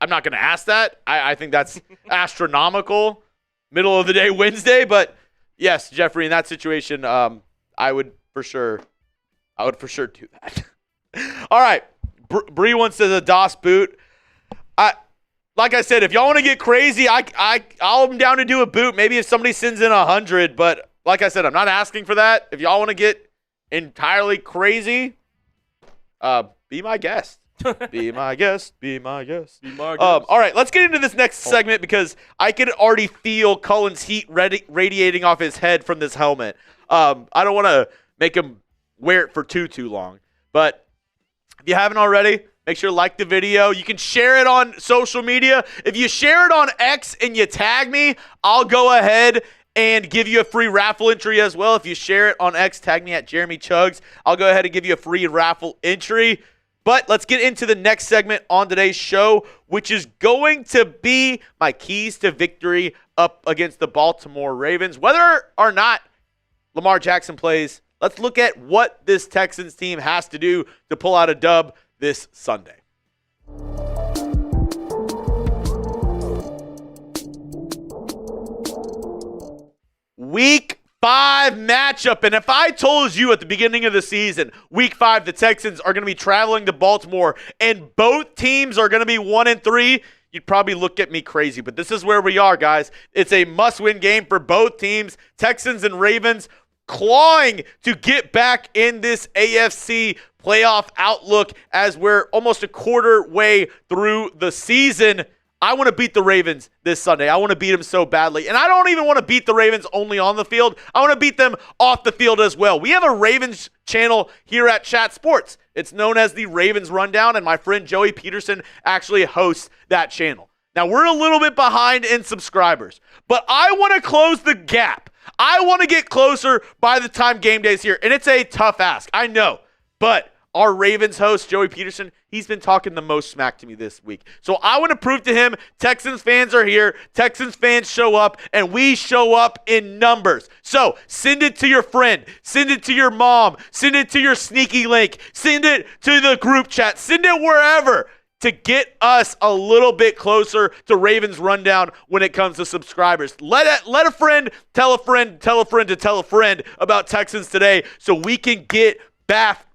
not going to ask that. I think that's astronomical, middle of the day Wednesday. But yes, Jeffrey, in that situation, I would for sure do that. All right, Bree once says a DOS boot. Like I said, if y'all want to get crazy, I'm down to do a boot. Maybe if somebody sends in 100, but like I said, I'm not asking for that. If y'all want to get entirely crazy, be my guest. Be my guest. Be my guest. Be my guest. All right, let's get into this next segment because I can already feel Cullen's heat radiating off his head from this helmet. I don't want to make him wear it for too long, but if you haven't already, make sure to like the video. You can share it on social media. If you share it on X and you tag me, I'll go ahead and give you a free raffle entry as well. If you share it on X, tag me at Jeremy Chuggs. I'll go ahead and give you a free raffle entry. But let's get into the next segment on today's show, which is going to be my keys to victory up against the Baltimore Ravens. Whether or not Lamar Jackson plays, let's look at what this Texans team has to do to pull out a dub this Sunday. Week 5 matchup. And if I told you at the beginning of the season, week 5, the Texans are going to be traveling to Baltimore and both teams are going to be 1-3, you'd probably look at me crazy. But this is where we are, guys. It's a must-win game for both teams. Texans and Ravens clawing to get back in this AFC playoff outlook as we're almost a quarter way through the season. I want to beat the Ravens this Sunday. I want to beat them so badly. And I don't even want to beat the Ravens only on the field. I want to beat them off the field as well. We have a Ravens channel here at Chat Sports. It's known as the Ravens Rundown, and my friend Joey Peterson actually hosts that channel. Now, we're a little bit behind in subscribers, but I want to close the gap. I want to get closer by the time game day's here, and it's a tough ask, I know, but our Ravens host, Joey Peterson, he's been talking the most smack to me this week. So I want to prove to him Texans fans are here, Texans fans show up, and we show up in numbers. So send it to your friend, send it to your mom, send it to your sneaky link, send it to the group chat, send it wherever to get us a little bit closer to Ravens Rundown when it comes to subscribers. Let a friend tell a friend, tell a friend to tell a friend about Texans Today so we can get back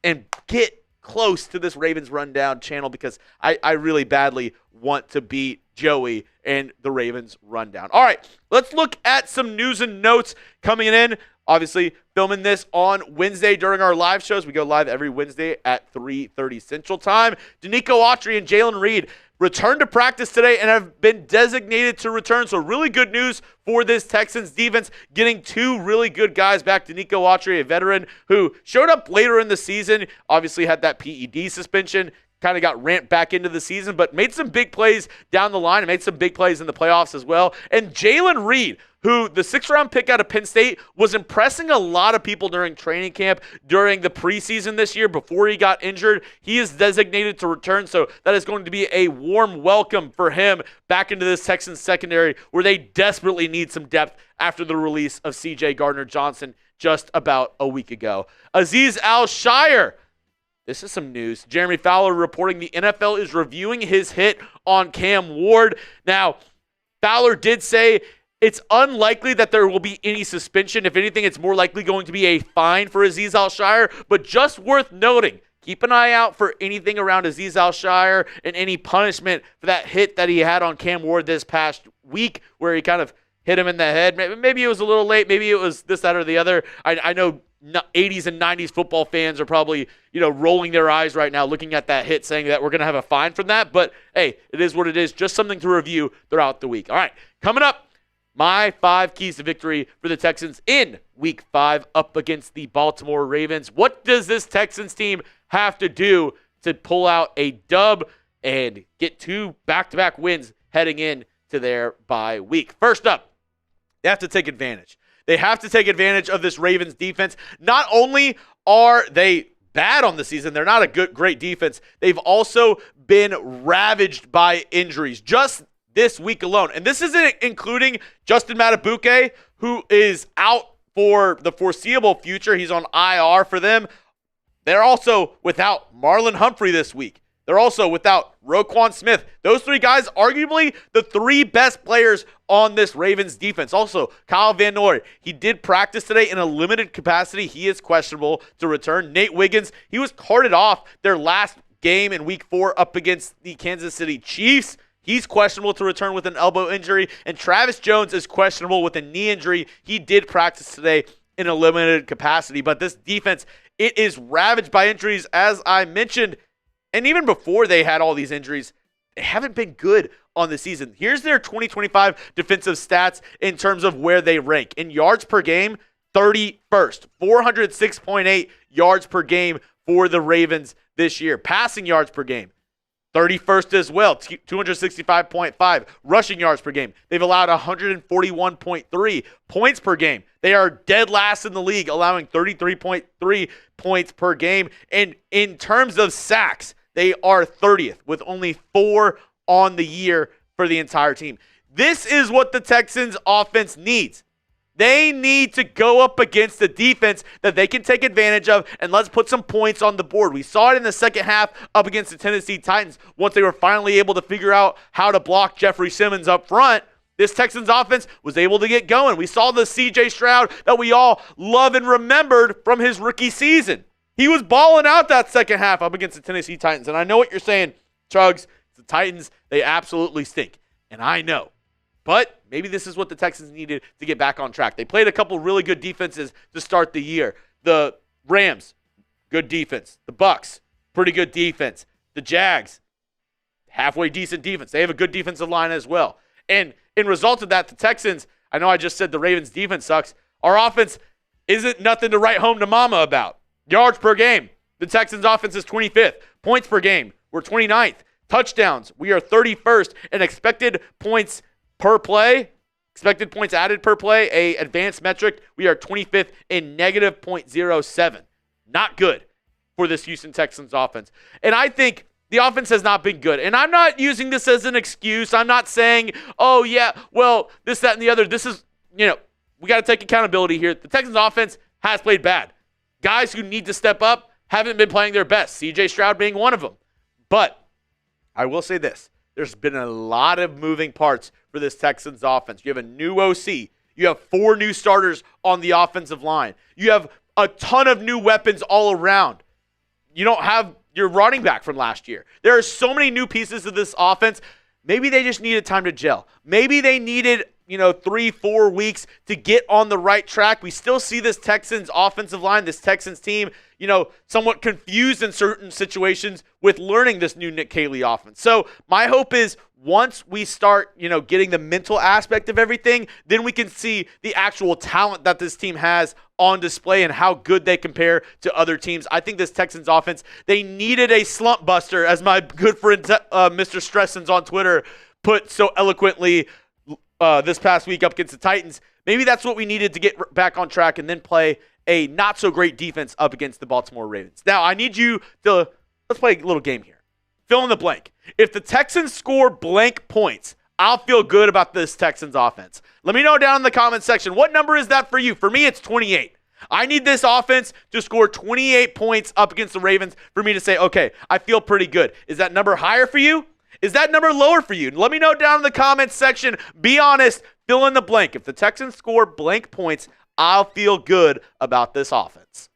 and get close to this Ravens Rundown channel because I really badly want to beat Joey and the Ravens Rundown. All right, let's look at some news and notes coming in. Obviously, filming this on Wednesday during our live shows. We go live every Wednesday at 3:30 Central Time. Danico Autry and Jalen Reed returned to practice today and have been designated to return. So really good news for this Texans defense, getting two really good guys back. Danico Autry, a veteran who showed up later in the season, obviously had that PED suspension, kind of got ramped back into the season, but made some big plays down the line and made some big plays in the playoffs as well. And Jalen Reed, who the 6th-round pick out of Penn State, was impressing a lot of people during training camp, during the preseason this year before he got injured. He is designated to return, so that is going to be a warm welcome for him back into this Texans secondary where they desperately need some depth after the release of C.J. Gardner-Johnson just about a week ago. Azeez Al-Shire. This is some news. Jeremy Fowler reporting the NFL is reviewing his hit on Cam Ward. Now, Fowler did say it's unlikely that there will be any suspension. If anything, it's more likely going to be a fine for Azeez Al-Shire. But just worth noting, keep an eye out for anything around Azeez Al-Shire and any punishment for that hit that he had on Cam Ward this past week where he kind of hit him in the head. Maybe it was a little late. Maybe it was this, that, or the other. I know 80s and 90s football fans are probably, rolling their eyes right now looking at that hit saying that we're going to have a fine from that. But, hey, it is what it is. Just something to review throughout the week. All right, coming up, my 5 keys to victory for the Texans in Week 5 up against the Baltimore Ravens. What does this Texans team have to do to pull out a dub and get 2 back-to-back wins heading into their bye week? First up, they have to take advantage. They have to take advantage of this Ravens defense. Not only are they bad on the season, they're not a great defense. They've also been ravaged by injuries just this week alone. And this isn't including Justin Madubuike, who is out for the foreseeable future. He's on IR for them. They're also without Marlon Humphrey this week. They're also without Roquan Smith. Those three guys, arguably the three best players on this Ravens defense. Also, Kyle Van Noy, he did practice today in a limited capacity. He is questionable to return. Nate Wiggins, he was carted off their last game in week 4 up against the Kansas City Chiefs. He's questionable to return with an elbow injury. And Travis Jones is questionable with a knee injury. He did practice today in a limited capacity. But this defense, it is ravaged by injuries, as I mentioned. And even before they had all these injuries, they haven't been good on the season. Here's their 2025 defensive stats in terms of where they rank. In yards per game, 31st. 406.8 yards per game for the Ravens this year. Passing yards per game, 31st as well, 265.5. Rushing yards per game, they've allowed 141.3 points per game. They are dead last in the league, allowing 33.3 points per game. And in terms of sacks, they are 30th with only 4 on the year for the entire team. This is what the Texans offense needs. They need to go up against the defense that they can take advantage of, and let's put some points on the board. We saw it in the second half up against the Tennessee Titans once they were finally able to figure out how to block Jeffrey Simmons up front. This Texans offense was able to get going. We saw the C.J. Stroud that we all love and remembered from his rookie season. He was balling out that second half up against the Tennessee Titans. And I know what you're saying, Chuggs. The Titans, they absolutely stink. And I know. But maybe this is what the Texans needed to get back on track. They played a couple really good defenses to start the year. The Rams, good defense. The Bucs, pretty good defense. The Jags, halfway decent defense. They have a good defensive line as well. And in result of that, the Texans, I know I just said the Ravens defense sucks. Our offense isn't nothing to write home to mama about. Yards per game, the Texans offense is 25th. Points per game, we're 29th. Touchdowns, we are 31st. And expected points per play, expected points added per play, a advanced metric, we are 25th in negative .07. Not good for this Houston Texans offense. And I think the offense has not been good. And I'm not using this as an excuse. I'm not saying, oh, yeah, well, this, that, and the other. This is, we got to take accountability here. The Texans offense has played bad. Guys who need to step up haven't been playing their best, C.J. Stroud being one of them. But I will say this. There's been a lot of moving parts for this Texans offense. You have a new OC. You have 4 new starters on the offensive line. You have a ton of new weapons all around. You don't have your running back from last year. There are so many new pieces of this offense. Maybe they just needed time to gel. Maybe they needed 3-4 weeks to get on the right track. We still see this Texans offensive line, this Texans team, somewhat confused in certain situations with learning this new Nick Caley offense. So my hope is once we start, getting the mental aspect of everything, then we can see the actual talent that this team has on display and how good they compare to other teams. I think this Texans offense, they needed a slump buster, as my good friend Mr. Stressens on Twitter put so eloquently this past week up against the Titans. Maybe that's what we needed to get back on track and then play a not-so-great defense up against the Baltimore Ravens. Now, I need you to, let's play a little game here. Fill in the blank. If the Texans score blank points, I'll feel good about this Texans offense. Let me know down in the comment section. What number is that for you? For me, it's 28. I need this offense to score 28 points up against the Ravens for me to say, okay, I feel pretty good. Is that number higher for you? Is that number lower for you? Let me know down in the comments section. Be honest. Fill in the blank. If the Texans score blank points, I'll feel good about this offense.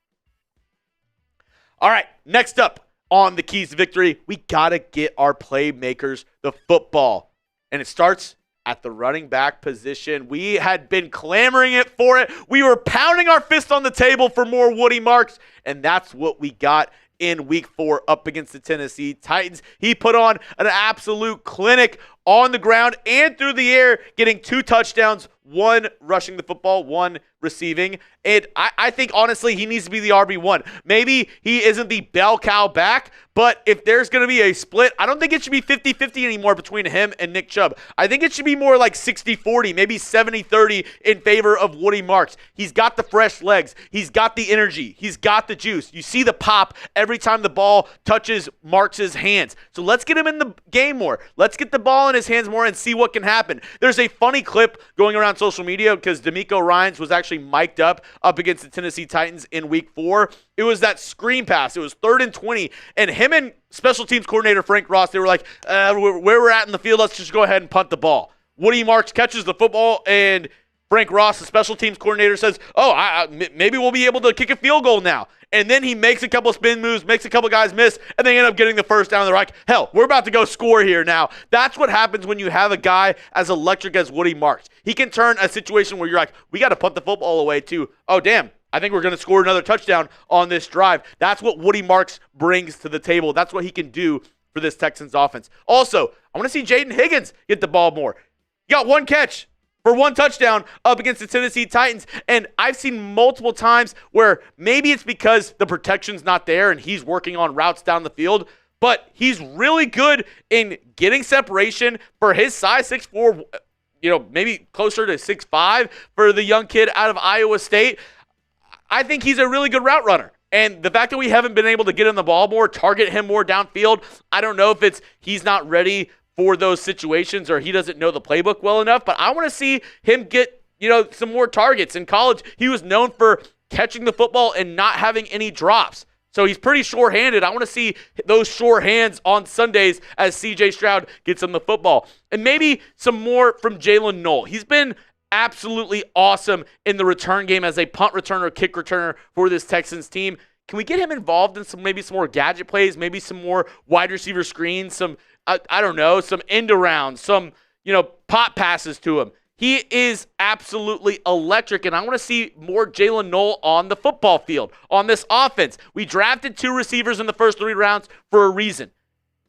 All right, next up on the keys to victory, we got to get our playmakers the football. And it starts at the running back position. We had been clamoring for it. We were pounding our fist on the table for more Woody Marks, and that's what we got in week 4 up against the Tennessee Titans. He put on an absolute clinic on the ground and through the air, getting 2 touchdowns, 1 rushing the football, 1 receiving. And I think, honestly, he needs to be the RB1. Maybe he isn't the bell cow back, but if there's going to be a split, I don't think it should be 50-50 anymore between him and Nick Chubb. I think it should be more like 60-40, maybe 70-30 in favor of Woody Marks. He's got the fresh legs. He's got the energy. He's got the juice. You see the pop every time the ball touches Marks' hands. So let's get him in the game more. Let's get the ball in in his hands more and see what can happen. There's a funny clip going around social media because DeMeco Ryans was actually mic'd up against the Tennessee Titans in week 4. It was that screen pass. It was 3rd and 20, and him and special teams coordinator Frank Ross, they were like, where we're at in the field, let's just go ahead and punt the ball. Woody Marks catches the football, and Frank Ross, the special teams coordinator, says, maybe we'll be able to kick a field goal now. And then he makes a couple spin moves, makes a couple guys miss, and they end up getting the first down. They're like, hell, we're about to go score here now. That's what happens when you have a guy as electric as Woody Marks. He can turn a situation where you're like, we got to punt the football away to, oh, damn, I think we're going to score another touchdown on this drive. That's what Woody Marks brings to the table. That's what he can do for this Texans offense. Also, I want to see Jaden Higgins get the ball more. He got 1 catch for 1 touchdown up against the Tennessee Titans. And I've seen multiple times where maybe it's because the protection's not there and he's working on routes down the field, but he's really good in getting separation for his size, 6'4", maybe closer to 6'5" for the young kid out of Iowa State. I think he's a really good route runner. And the fact that we haven't been able to get him the ball more, target him more downfield, I don't know if it's he's not ready for those situations or he doesn't know the playbook well enough, but I want to see him get, some more targets. In college, he was known for catching the football and not having any drops. So he's pretty sure-handed. I want to see those sure hands on Sundays as C.J. Stroud gets him the football. And maybe some more from Jalen Knoll. He's been absolutely awesome in the return game as a punt returner, kick returner for this Texans team. Can we get him involved in some more gadget plays, maybe some more wide receiver screens, some end arounds, some, pop passes to him? He is absolutely electric, and I want to see more Jalen Knoll on the football field, on this offense. We drafted 2 receivers in the first 3 rounds for a reason.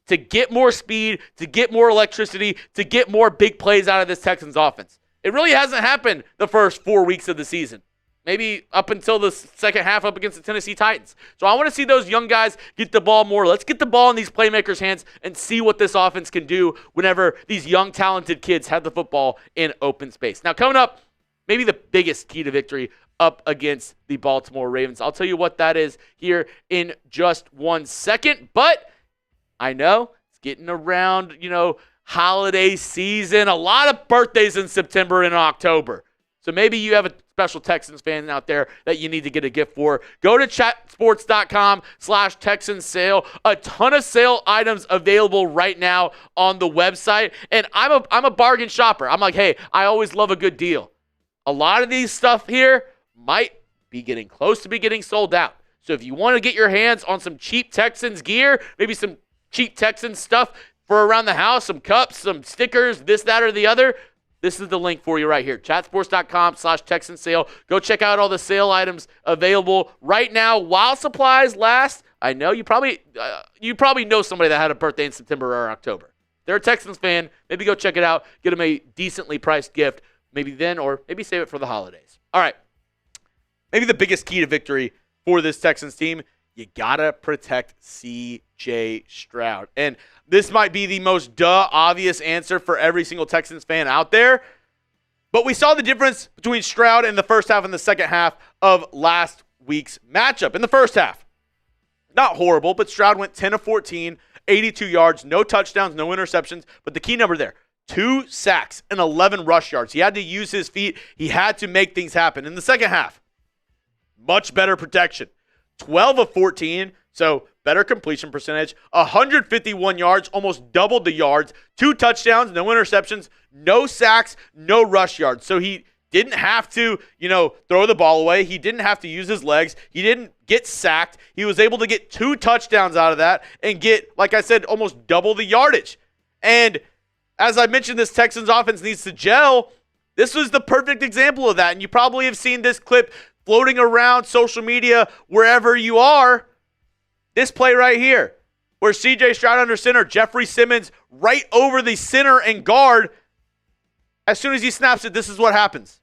To get more speed, to get more electricity, to get more big plays out of this Texans offense. It really hasn't happened the first 4 weeks of the season. Maybe up until the second half up against the Tennessee Titans. So I want to see those young guys get the ball more. Let's get the ball in these playmakers' hands and see what this offense can do whenever these young, talented kids have the football in open space. Now, coming up, maybe the biggest key to victory up against the Baltimore Ravens. I'll tell you what that is here in just 1 second. But I know it's getting around, holiday season. A lot of birthdays in September and October. So maybe you have a special Texans fan out there that you need to get a gift for. Go to chatsports.com/Texans sale. A ton of sale items available right now on the website. And I'm a bargain shopper. I'm like, hey, I always love a good deal. A lot of these stuff here might be getting close to be getting sold out. So if you want to get your hands on some cheap Texans gear, maybe some cheap Texans stuff for around the house, some cups, some stickers, this, that, or the other, this is the link for you right here. Chatsports.com/Texans sale. Go check out all the sale items available right now while supplies last. I know you probably know somebody that had a birthday in September or October. If they're a Texans fan, maybe go check it out. Get them a decently priced gift. Maybe then, or maybe save it for the holidays. All right. Maybe the biggest key to victory for this Texans team, you got to protect C.J. Stroud. And this might be the most obvious answer for every single Texans fan out there. But we saw the difference between Stroud in the first half and the second half of last week's matchup. In the first half, not horrible, but Stroud went 10 of 14, 82 yards, no touchdowns, no interceptions. But the key number there, 2 sacks and 11 rush yards. He had to use his feet. He had to make things happen. In the second half, much better protection. 12 of 14, so better completion percentage, 151 yards, almost doubled the yards, 2 touchdowns, no interceptions, no sacks, no rush yards. So he didn't have to, throw the ball away. He didn't have to use his legs. He didn't get sacked. He was able to get 2 touchdowns out of that and get, like I said, almost double the yardage. And as I mentioned, this Texans offense needs to gel. This was the perfect example of that. And you probably have seen this clip floating around social media wherever you are. This play right here, where C.J. Stroud under center, Jeffrey Simmons right over the center and guard. As soon as he snaps it, this is what happens.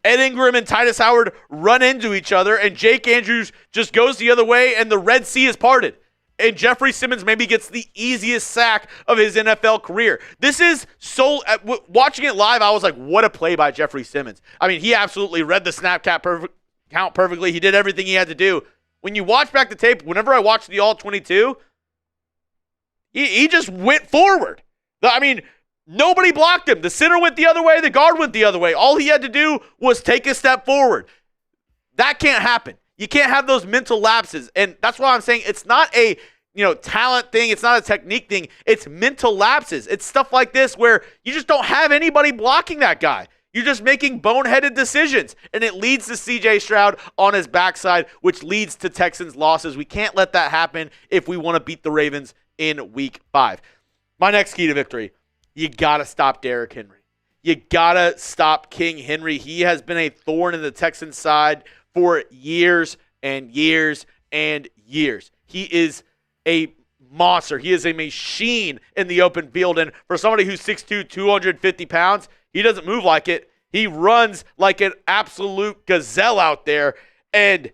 Ed Ingram and Titus Howard run into each other, and Jake Andrews just goes the other way, and the Red Sea is parted. And Jeffrey Simmons maybe gets the easiest sack of his NFL career. This is so, watching it live, I was like, what a play by Jeffrey Simmons. I mean, he absolutely read the snap count perfectly. He did everything he had to do. When you watch back the tape, whenever I watch the All-22, he just went forward. I mean, nobody blocked him. The center went the other way. The guard went the other way. All he had to do was take a step forward. That can't happen. You can't have those mental lapses. And that's why I'm saying it's not a talent thing. It's not a technique thing. It's mental lapses. It's stuff like this where you just don't have anybody blocking that guy. You're just making boneheaded decisions, and it leads to C.J. Stroud on his backside, which leads to Texans losses. We can't let that happen if we want to beat the Ravens in Week 5. My next key to victory, you got to stop Derrick Henry. You got to stop King Henry. He has been a thorn in the Texans' side for years and years and years. He is a monster. He is a machine in the open field, and for somebody who's 6'2", 250 pounds, he doesn't move like it. He runs like an absolute gazelle out there. And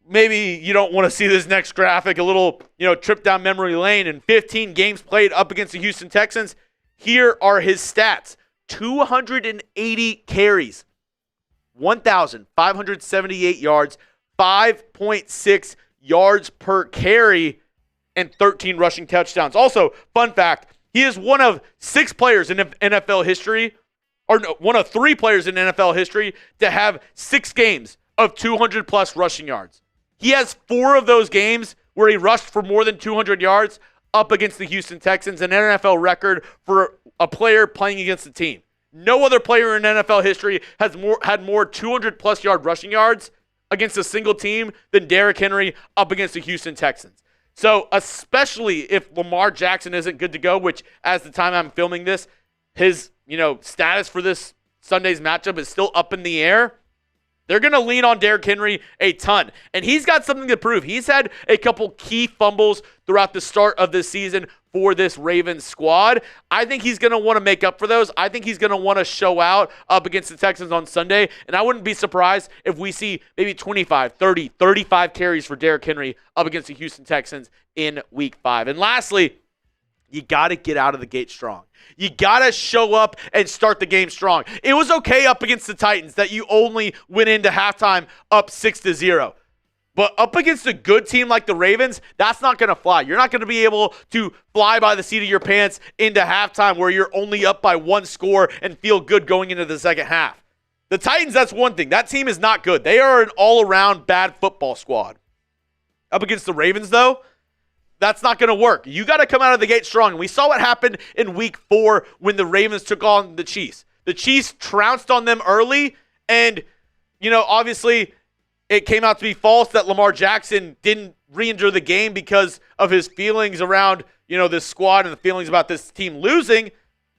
maybe you don't want to see this next graphic, a little, trip down memory lane. In 15 games played up against the Houston Texans, here are his stats. 280 carries, 1,578 yards, 5.6 yards per carry, and 13 rushing touchdowns. Also, fun fact, he is one of 6 players in NFL history, or no, one of 3 players in NFL history to have 6 games of 200-plus rushing yards. He has 4 of those games where he rushed for more than 200 yards up against the Houston Texans, an NFL record for a player playing against the team. No other player in NFL history has had more 200-plus yard rushing yards against a single team than Derrick Henry up against the Houston Texans. So especially if Lamar Jackson isn't good to go, which as the time I'm filming this, his status for this Sunday's matchup is still up in the air, they're going to lean on Derrick Henry a ton. And he's got something to prove. He's had a couple key fumbles throughout the start of this season for this Ravens squad. I think he's going to want to make up for those. I think he's going to want to show out up against the Texans on Sunday. And I wouldn't be surprised if we see maybe 25, 30, 35 carries for Derrick Henry up against the Houston Texans in Week 5. And lastly, you got to get out of the gate strong. You got to show up and start the game strong. It was okay up against the Titans that you only went into halftime up 6-0. But up against a good team like the Ravens, that's not going to fly. You're not going to be able to fly by the seat of your pants into halftime where you're only up by 1 score and feel good going into the second half. The Titans, that's one thing. That team is not good. They are an all-around bad football squad. Up against the Ravens, though, that's not going to work. You got to come out of the gate strong. And we saw what happened in Week 4 when the Ravens took on the Chiefs. The Chiefs trounced on them early, and, obviously it came out to be false that Lamar Jackson didn't re-enter the game because of his feelings around, this squad and the feelings about this team losing.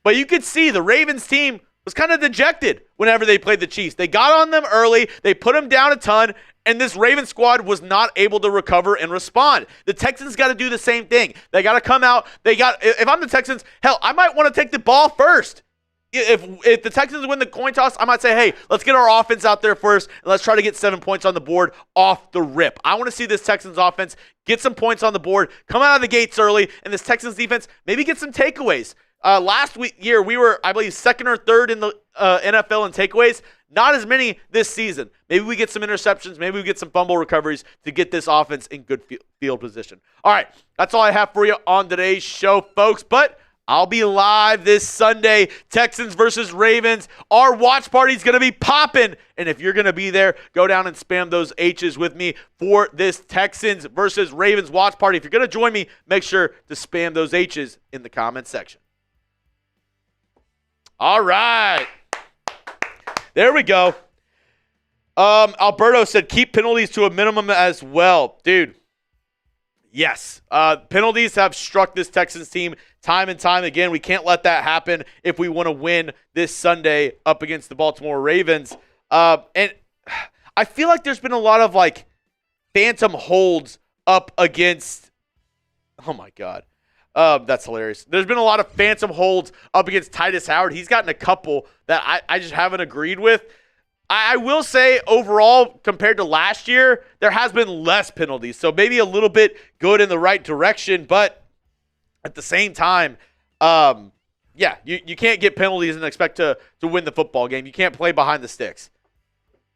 But you could see the Ravens team was kind of dejected whenever they played the Chiefs. They got on them early. They put them down a ton. And this Ravens squad was not able to recover and respond. The Texans got to do the same thing. They got to come out. If I'm the Texans, hell, I might want to take the ball first. If the Texans win the coin toss, I might say, hey, let's get our offense out there first, and let's try to get 7 points on the board off the rip. I want to see this Texans offense get some points on the board, come out of the gates early, and this Texans defense maybe get some takeaways. Last year, we were, I believe, 2nd or 3rd in the NFL in takeaways. Not as many this season. Maybe we get some interceptions. Maybe we get some fumble recoveries to get this offense in good field position. All right, that's all I have for you on today's show, folks. But I'll be live this Sunday, Texans versus Ravens. Our watch party's going to be popping. And if you're going to be there, go down and spam those H's with me for this Texans versus Ravens watch party. If you're going to join me, make sure to spam those H's in the comment section. All right. There we go. Alberto said keep penalties to a minimum as well. Dude, yes. Penalties have struck this Texans team time and time again. We can't let that happen if we want to win this Sunday up against the Baltimore Ravens. And I feel like there's been a lot of phantom holds up against – oh, my God. That's hilarious. There's been a lot of phantom holds up against Titus Howard. He's gotten a couple that I just haven't agreed with. I will say overall, compared to last year, there has been less penalties. So maybe a little bit good in the right direction. But at the same time, you can't get penalties and expect to win the football game. You can't play behind the sticks.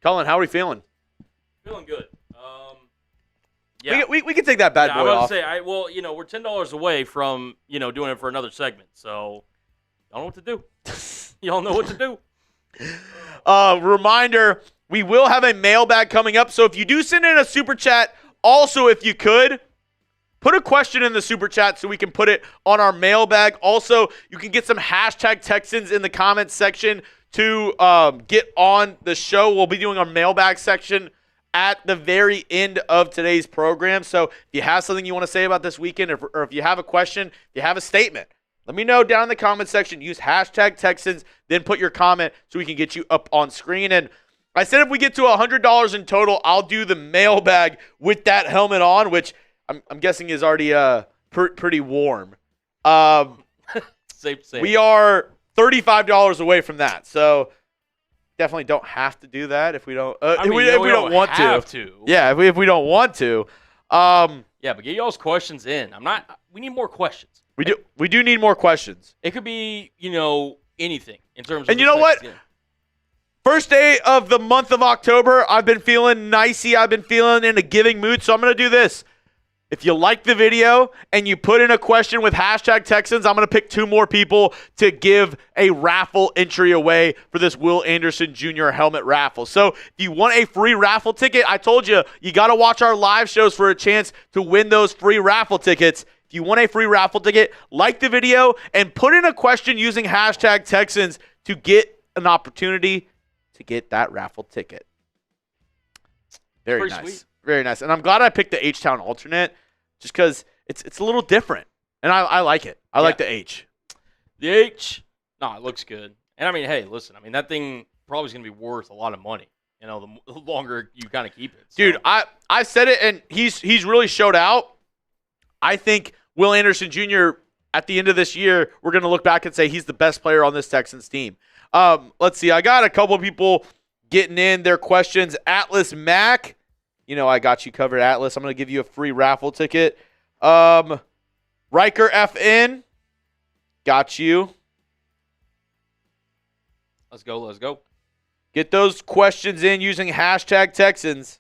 Colin, how are we feeling? Feeling good. Yeah. We can take that bad boy I'm about off. to say, we're $10 away from, doing it for another segment. So, y'all know what to do. Y'all know what to do. Reminder, we will have a mailbag coming up. So if you do send in a super chat, also if you could, put a question in the super chat so we can put it on our mailbag. Also, you can get some hashtag Texans in the comments section to get on the show. We'll be doing our mailbag section at the very end of today's program. So if you have something you want to say about this weekend, or if you have a question, if you have a statement, let me know down in the comment section. Use hashtag Texans, then put your comment so we can get you up on screen. And I said if we get to $100 in total, I'll do the mailbag with that helmet on, which I'm guessing is already pretty warm. Safe to say. We are $35 away from that, so definitely don't have to do that if we don't. If we don't want to. Yeah, if we don't want to. Yeah, but get y'all's questions in. We need more questions. We do need more questions. It could be anything in terms of. And you know what? Yeah. First day of the month of October, I've been feeling nicey. I've been feeling in a giving mood, so I'm gonna do this. If you like the video and you put in a question with hashtag Texans, I'm going to pick 2 more people to give a raffle entry away for this Will Anderson Jr. helmet raffle. So if you want a free raffle ticket, I told you, you got to watch our live shows for a chance to win those free raffle tickets. If you want a free raffle ticket, like the video and put in a question using hashtag Texans to get an opportunity to get that raffle ticket. Very Pretty nice. Sweet. Very nice. And I'm glad I picked the H-Town alternate just because it's a little different. And I like it. I like the H. The H, no, it looks good. And, hey, listen, that thing probably is going to be worth a lot of money, the longer you kind of keep it. So. Dude, I said it, and he's really showed out. I think Will Anderson Jr., at the end of this year, we're going to look back and say he's the best player on this Texans team. Let's see. I got a couple people getting in their questions. Atlas Mac. I got you covered, Atlas. I'm going to give you a free raffle ticket. Riker FN. Got you. Let's go. Get those questions in using hashtag Texans.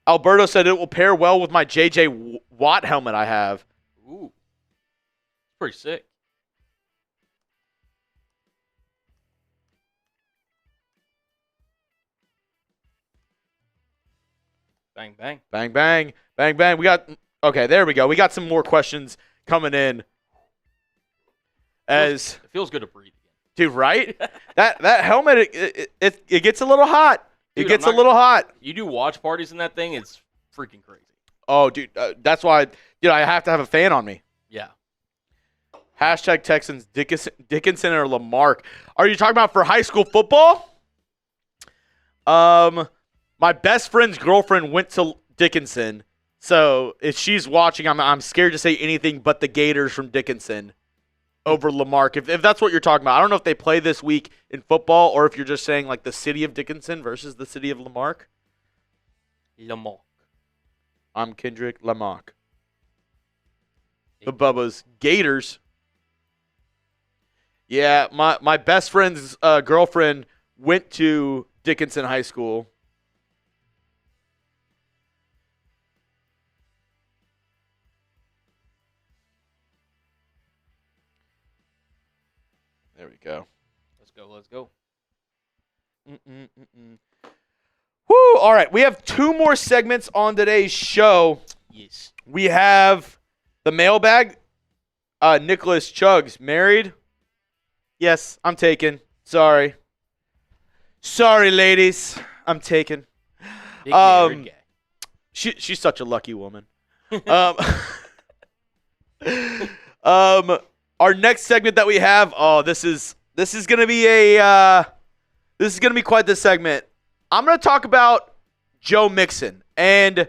Alberto said it will pair well with my J.J. Watt helmet I have. Ooh. Pretty sick. Bang, bang. Bang, bang. Bang, bang. Okay, there we go. We got some more questions coming in. It feels good to breathe again. Dude, right? that helmet, it gets a little hot. Dude, it gets a little hot. You do watch parties in that thing, it's freaking crazy. Oh, dude, that's why I have to have a fan on me. Yeah. Hashtag Texans, Dickinson or Lamarck. Are you talking about for high school football? My best friend's girlfriend went to Dickinson, so if she's watching, I'm scared to say anything but the Gators from Dickinson over Lamarck. If that's what you're talking about. I don't know if they play this week in football or if you're just saying like the city of Dickinson versus the city of Lamarck. Lamarck. I'm Kendrick Lamarck. The Bubba's Gators. Yeah, my best friend's girlfriend went to Dickinson High School. There we go. Let's go. Woo! All right, we have 2 more segments on today's show. Yes. We have the mailbag. Nicholas Chuggs, married? Yes, I'm taken. Sorry, ladies. I'm taken. Big married guy. She's such a lucky woman. Our next segment that we have, this is gonna be quite the segment. I'm gonna talk about Joe Mixon, and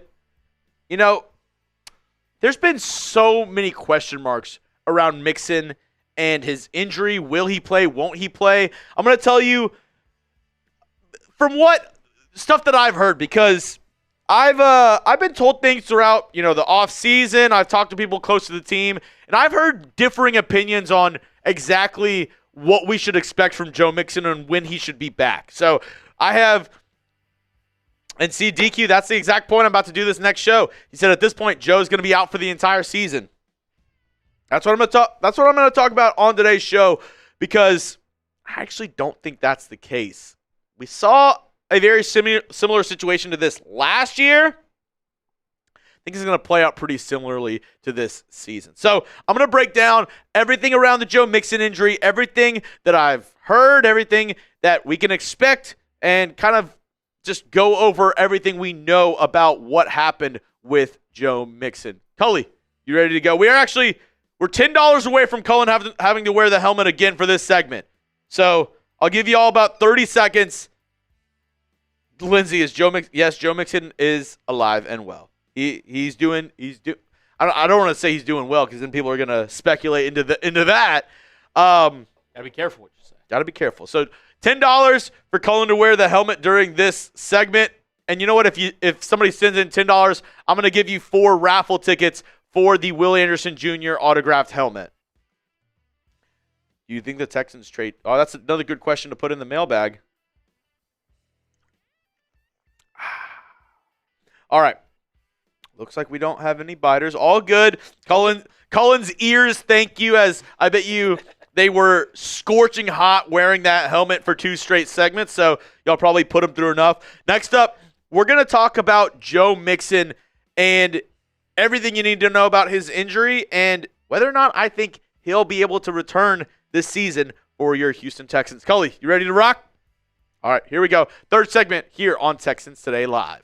there's been so many question marks around Mixon and his injury. Will he play? Won't he play? I'm gonna tell you from what stuff that I've heard, because I've been told things throughout, the off season. I've talked to people close to the team, and I've heard differing opinions on exactly what we should expect from Joe Mixon and when he should be back. So I have And see, DQ, that's the exact point I'm about to do this next show. He said at this point, Joe's going to be out for the entire season. That's what I'm going to talk. That's what I'm going to talk about on today's show, because I actually don't think that's the case. We saw a very similar situation to this last year. I think it's going to play out pretty similarly to this season. So I'm going to break down everything around the Joe Mixon injury, everything that I've heard, everything that we can expect, and kind of just go over everything we know about what happened with Joe Mixon. Cully, you ready to go? We're $10 away from Cullen having to wear the helmet again for this segment. So I'll give you all about 30 seconds. Lindsay, yes, Joe Mixon is alive and well. I don't want to say he's doing well, because then people are going to speculate into that. Gotta be careful what you say. Gotta be careful. So $10 for Cullen to wear the helmet during this segment. And you know what? If somebody sends in $10, I'm going to give you 4 raffle tickets for the Will Anderson Jr. autographed helmet. Do you think the Texans trade? Oh, that's another good question to put in the mailbag. All right. Looks like we don't have any biters. All good. Cullen's ears, thank you, as I bet you they were scorching hot wearing that helmet for 2 straight segments, so y'all probably put him through enough. Next up, we're going to talk about Joe Mixon and everything you need to know about his injury and whether or not I think he'll be able to return this season for your Houston Texans. Cully, you ready to rock? All right, here we go. Third segment here on Texans Today Live.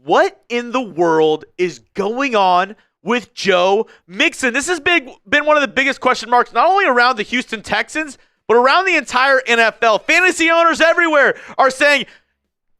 What in the world is going on with Joe Mixon? This has been one of the biggest question marks, not only around the Houston Texans, but around the entire NFL. Fantasy owners everywhere are saying,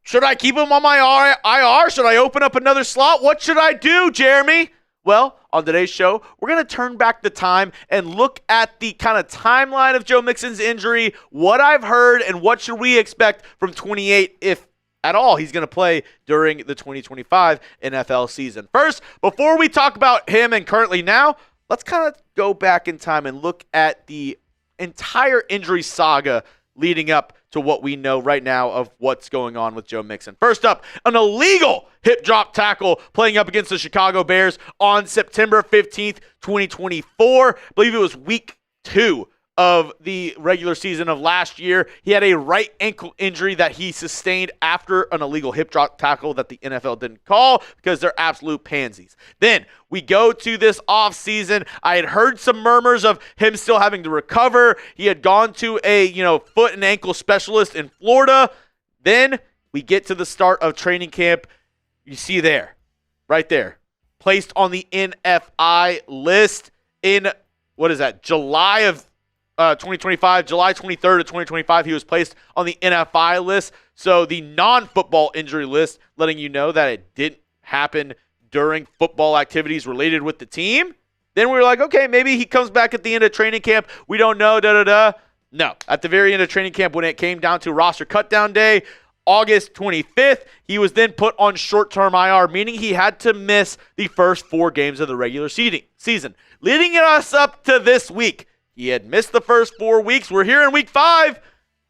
should I keep him on my IR? Should I open up another slot? What should I do, Jeremy? Well, on today's show, we're going to turn back the time and look at the kind of timeline of Joe Mixon's injury, what I've heard, and what should we expect from 28 if at all he's going to play during the 2025 NFL season. First, before we talk about him and currently now, let's kind of go back in time and look at the entire injury saga leading up to what we know right now of what's going on with Joe Mixon. First up, an illegal hip drop tackle playing up against the Chicago Bears on September 15th, 2024. I believe it was week 2 of the regular season of last year. He had a right ankle injury that he sustained after an illegal hip drop tackle that the NFL didn't call because they're absolute pansies. Then we go to this offseason. I had heard some murmurs of him still having to recover. He had gone to a foot and ankle specialist in Florida. Then we get to the start of training camp. You see there, right there, placed on the NFI list in, July of 2025, July 23rd of 2025, he was placed on the NFI list. So the non-football injury list, letting you know that it didn't happen during football activities related with the team. Then we were like, okay, maybe he comes back at the end of training camp. We don't know, No, at the very end of training camp, when it came down to roster cutdown day, August 25th, he was then put on short-term IR, meaning he had to miss the first 4 games of the regular season. Leading us up to this week, he had missed the first 4 weeks. We're here in week 5,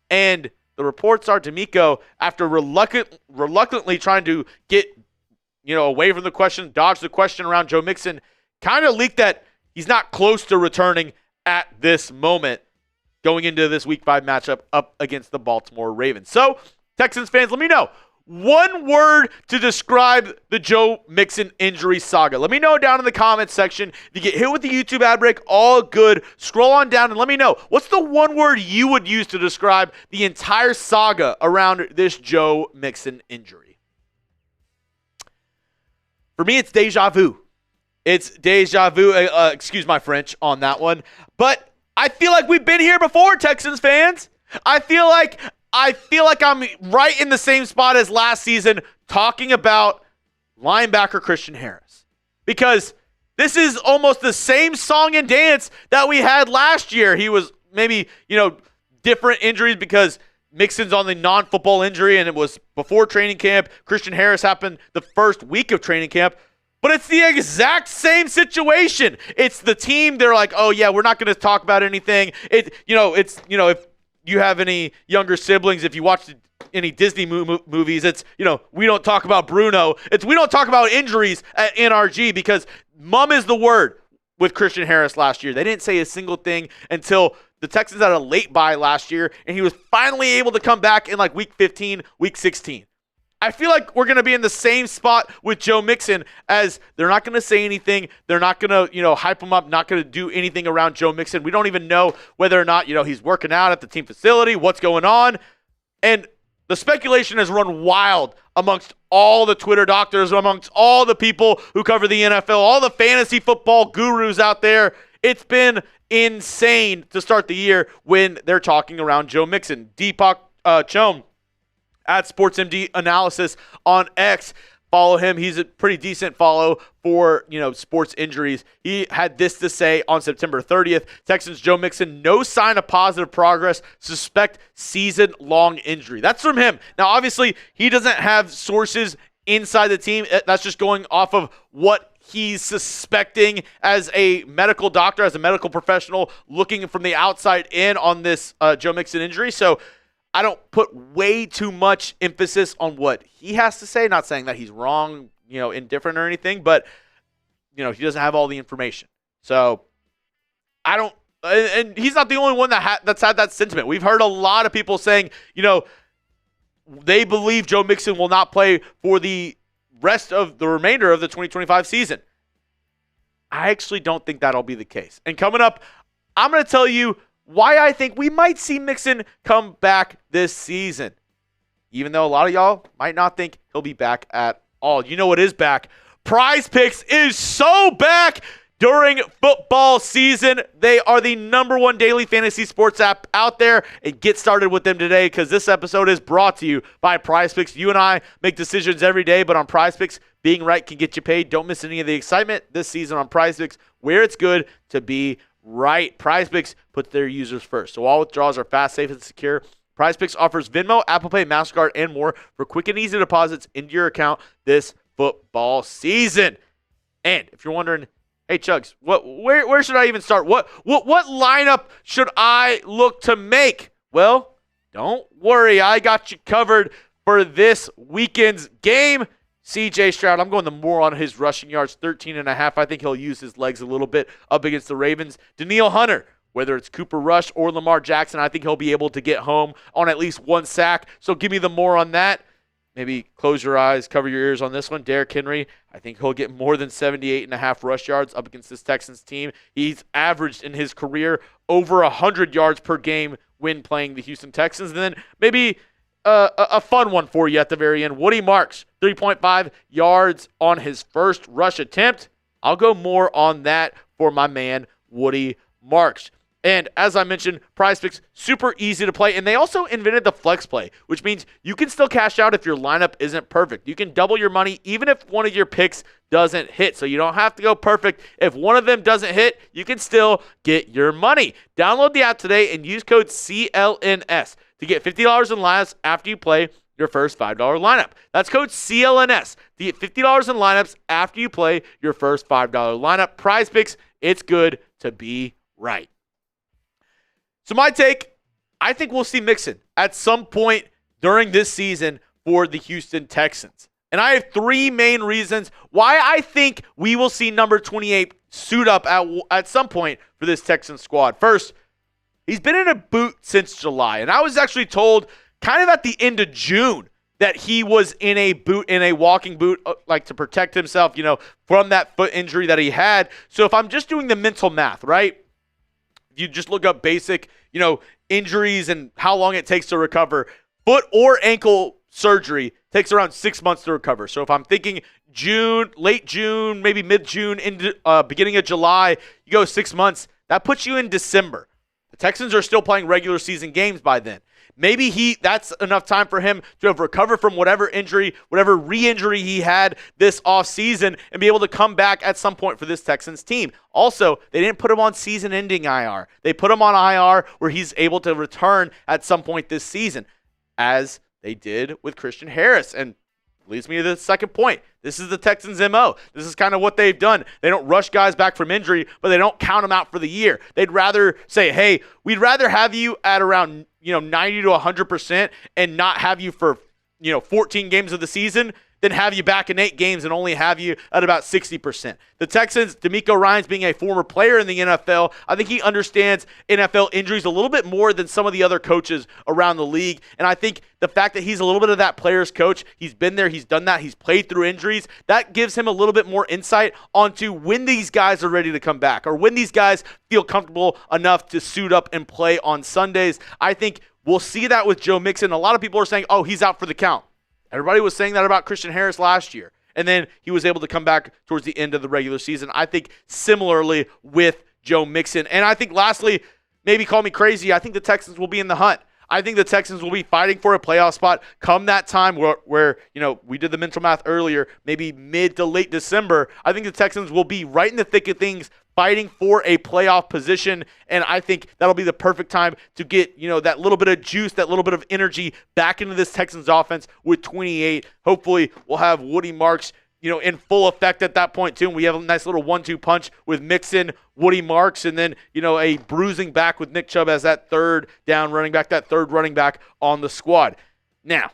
and the reports are D'Amico, after reluctantly trying to get away from the question, dodge the question around Joe Mixon, kind of leaked that he's not close to returning at this moment going into this week 5 matchup up against the Baltimore Ravens. So, Texans fans, let me know. One word to describe the Joe Mixon injury saga. Let me know down in the comments section. If you get hit with the YouTube ad break, all good. Scroll on down and let me know. What's the one word you would use to describe the entire saga around this Joe Mixon injury? For me, it's deja vu. It's deja vu. Excuse my French on that one. But I feel like we've been here before, Texans fans. I feel like I'm right in the same spot as last season talking about linebacker Christian Harris. Because this is almost the same song and dance that we had last year. He was maybe, different injuries because Mixon's on the non-football injury and it was before training camp. Christian Harris happened the first week of training camp. But it's the exact same situation. It's the team. They're like, oh yeah, we're not going to talk about anything. If you have any younger siblings, if you watch any Disney movies, it's, we don't talk about Bruno. It's we don't talk about injuries at NRG because mum is the word with Christian Harris last year. They didn't say a single thing until the Texans had a late bye last year, and he was finally able to come back in like week 15, week 16. I feel like we're going to be in the same spot with Joe Mixon, as they're not going to say anything. They're not going to, hype him up, not going to do anything around Joe Mixon. We don't even know whether or not, he's working out at the team facility, what's going on. And the speculation has run wild amongst all the Twitter doctors, amongst all the people who cover the NFL, all the fantasy football gurus out there. It's been insane to start the year when they're talking around Joe Mixon. Deepak Chom at SportsMD Analysis on X. Follow him. He's a pretty decent follow for, sports injuries. He had this to say on September 30th. Texans Joe Mixon, no sign of positive progress. Suspect season-long injury. That's from him. Now, obviously, he doesn't have sources inside the team. That's just going off of what he's suspecting as a medical doctor, as a medical professional, looking from the outside in on this Joe Mixon injury. So I don't put way too much emphasis on what he has to say. Not saying that he's wrong, indifferent or anything, but, he doesn't have all the information. So I don't, and he's not the only one that's had that sentiment. We've heard a lot of people saying, they believe Joe Mixon will not play for the remainder of the 2025 season. I actually don't think that'll be the case. And coming up, I'm going to tell you why I think we might see Mixon come back this season, even though a lot of y'all might not think he'll be back at all. You know what is back? Prize Picks is so back during football season. They are the #1 daily fantasy sports app out there, and get started with them today because this episode is brought to you by Prize Picks. You and I make decisions every day, but on Prize Picks, being right can get you paid. Don't miss any of the excitement this season on Prize Picks, where it's good to be right. Prize Picks puts their users first, so all withdrawals are fast, safe, and secure. Prize Picks offers Venmo, Apple Pay, MasterCard, and more for quick and easy deposits into your account this football season. And if you're wondering, hey Chuggs, where should I even start? What lineup should I look to make? Well, don't worry, I got you covered for this weekend's game. CJ Stroud, I'm going the more on his rushing yards, 13.5. I think he'll use his legs a little bit up against the Ravens. Danielle Hunter, whether it's Cooper Rush or Lamar Jackson, I think he'll be able to get home on at least one sack. So give me the more on that. Maybe close your eyes, cover your ears on this one. Derrick Henry, I think he'll get more than 78.5 rush yards up against this Texans team. He's averaged in his career over 100 yards per game when playing the Houston Texans. And then maybe a fun one for you at the very end. Woody Marks, 3.5 yards on his first rush attempt. I'll go more on that for my man, Woody Marks. And as I mentioned, Prize Picks, super easy to play. And they also invented the flex play, which means you can still cash out if your lineup isn't perfect. You can double your money even if one of your picks doesn't hit. So you don't have to go perfect. If one of them doesn't hit, you can still get your money. Download the app today and use code CLNS to get $50 in lineups after you play your first $5 lineup. That's code CLNS to get $50 in lineups after you play your first $5 lineup. Prize Picks, it's good to be right. So my take, I think we'll see Mixon at some point during this season for the Houston Texans. And I have three main reasons why I think we will see number 28 suit up at some point for this Texans squad. First, he's been in a boot since July. And I was actually told kind of at the end of June that he was in a boot, in a walking boot, like to protect himself, from that foot injury that he had. So if I'm just doing the mental math, right? You just look up basic, injuries and how long it takes to recover. Foot or ankle surgery takes around 6 months to recover. So if I'm thinking June, late June, maybe mid-June, into beginning of July, you go 6 months. That puts you in December. The Texans are still playing regular season games by then. Maybe that's enough time for him to have recovered from whatever injury, whatever re-injury he had this offseason and be able to come back at some point for this Texans team. Also, they didn't put him on season-ending IR. They put him on IR where he's able to return at some point this season, as they did with Christian Harris. And leads me to the second point. This is the Texans' MO. This is kind of what they've done. They don't rush guys back from injury, but they don't count them out for the year. They'd rather say, hey, we'd rather have you at around 90 to 100% and not have you for 14 games of the season than have you back in 8 games and only have you at about 60%. The Texans, D'Amico Ryans being a former player in the NFL, I think he understands NFL injuries a little bit more than some of the other coaches around the league. And I think the fact that he's a little bit of that player's coach, he's been there, he's done that, he's played through injuries, that gives him a little bit more insight onto when these guys are ready to come back or when these guys feel comfortable enough to suit up and play on Sundays. I think we'll see that with Joe Mixon. A lot of people are saying, oh, he's out for the count. Everybody was saying that about Christian Harris last year. And then he was able to come back towards the end of the regular season. I think similarly with Joe Mixon. And I think lastly, maybe call me crazy, I think the Texans will be in the hunt. I think the Texans will be fighting for a playoff spot come that time where we did the mental math earlier, maybe mid to late December. I think the Texans will be right in the thick of things, fighting for a playoff position, and I think that'll be the perfect time to get, that little bit of juice, that little bit of energy back into this Texans offense with 28. Hopefully, we'll have Woody Marks, in full effect at that point too. And we have a nice little 1-2 punch with Mixon, Woody Marks, and then, a bruising back with Nick Chubb as that third down running back, that third running back on the squad. Now,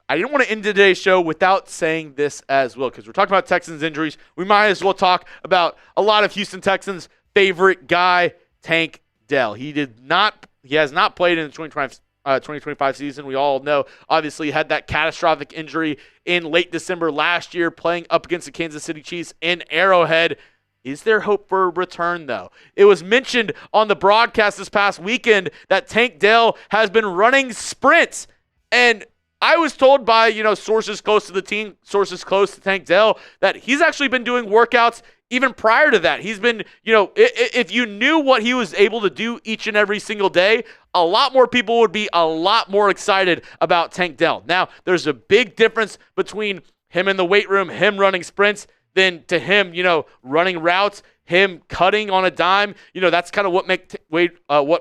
I didn't want to end today's show without saying this as well, because we're talking about Texans injuries. We might as well talk about a lot of Houston Texans' favorite guy, Tank Dell. He has not played in the 2025 season. We all know, obviously, had that catastrophic injury in late December last year, playing up against the Kansas City Chiefs in Arrowhead. Is there hope for a return, though? It was mentioned on the broadcast this past weekend that Tank Dell has been running sprints, and I was told by, sources close to the team, sources close to Tank Dell, that he's actually been doing workouts even prior to that. He's been, if you knew what he was able to do each and every single day, a lot more people would be a lot more excited about Tank Dell. Now, there's a big difference between him in the weight room, him running sprints, than to him, running routes, him cutting on a dime. That's kind of what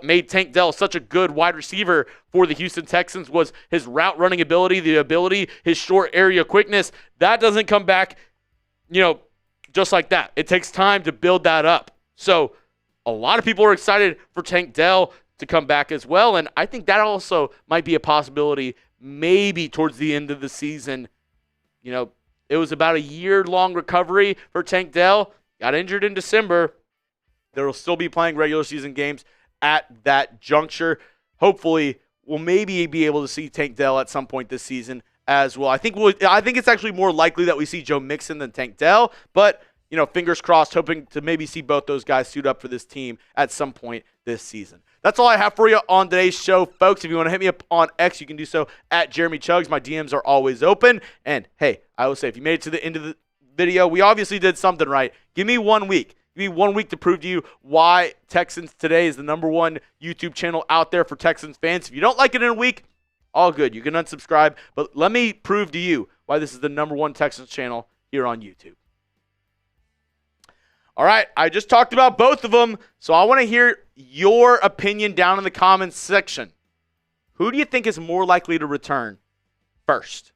made Tank Dell such a good wide receiver for the Houston Texans, was his route running ability, his short area quickness. That doesn't come back, just like that. It takes time to build that up. So a lot of people are excited for Tank Dell to come back as well, and I think that also might be a possibility maybe towards the end of the season. It was about a year-long recovery for Tank Dell. Got injured in December. There will still be playing regular season games at that juncture. Hopefully, we'll maybe be able to see Tank Dell at some point this season as well. I think it's actually more likely that we see Joe Mixon than Tank Dell, but fingers crossed, hoping to maybe see both those guys suit up for this team at some point this season. That's all I have for you on today's show, folks. If you want to hit me up on X, you can do so at Jeremy Chuggs. My DMs are always open. And hey, I will say, if you made it to the end of the video, we obviously did something right. Give me 1 week. Give me 1 week to prove to you why Texans Today is the #1 YouTube channel out there for Texans fans. If you don't like it in a week, all good. You can unsubscribe. But let me prove to you why this is the #1 Texans channel here on YouTube. All right, I just talked about both of them, so I want to hear your opinion down in the comments section. Who do you think is more likely to return first?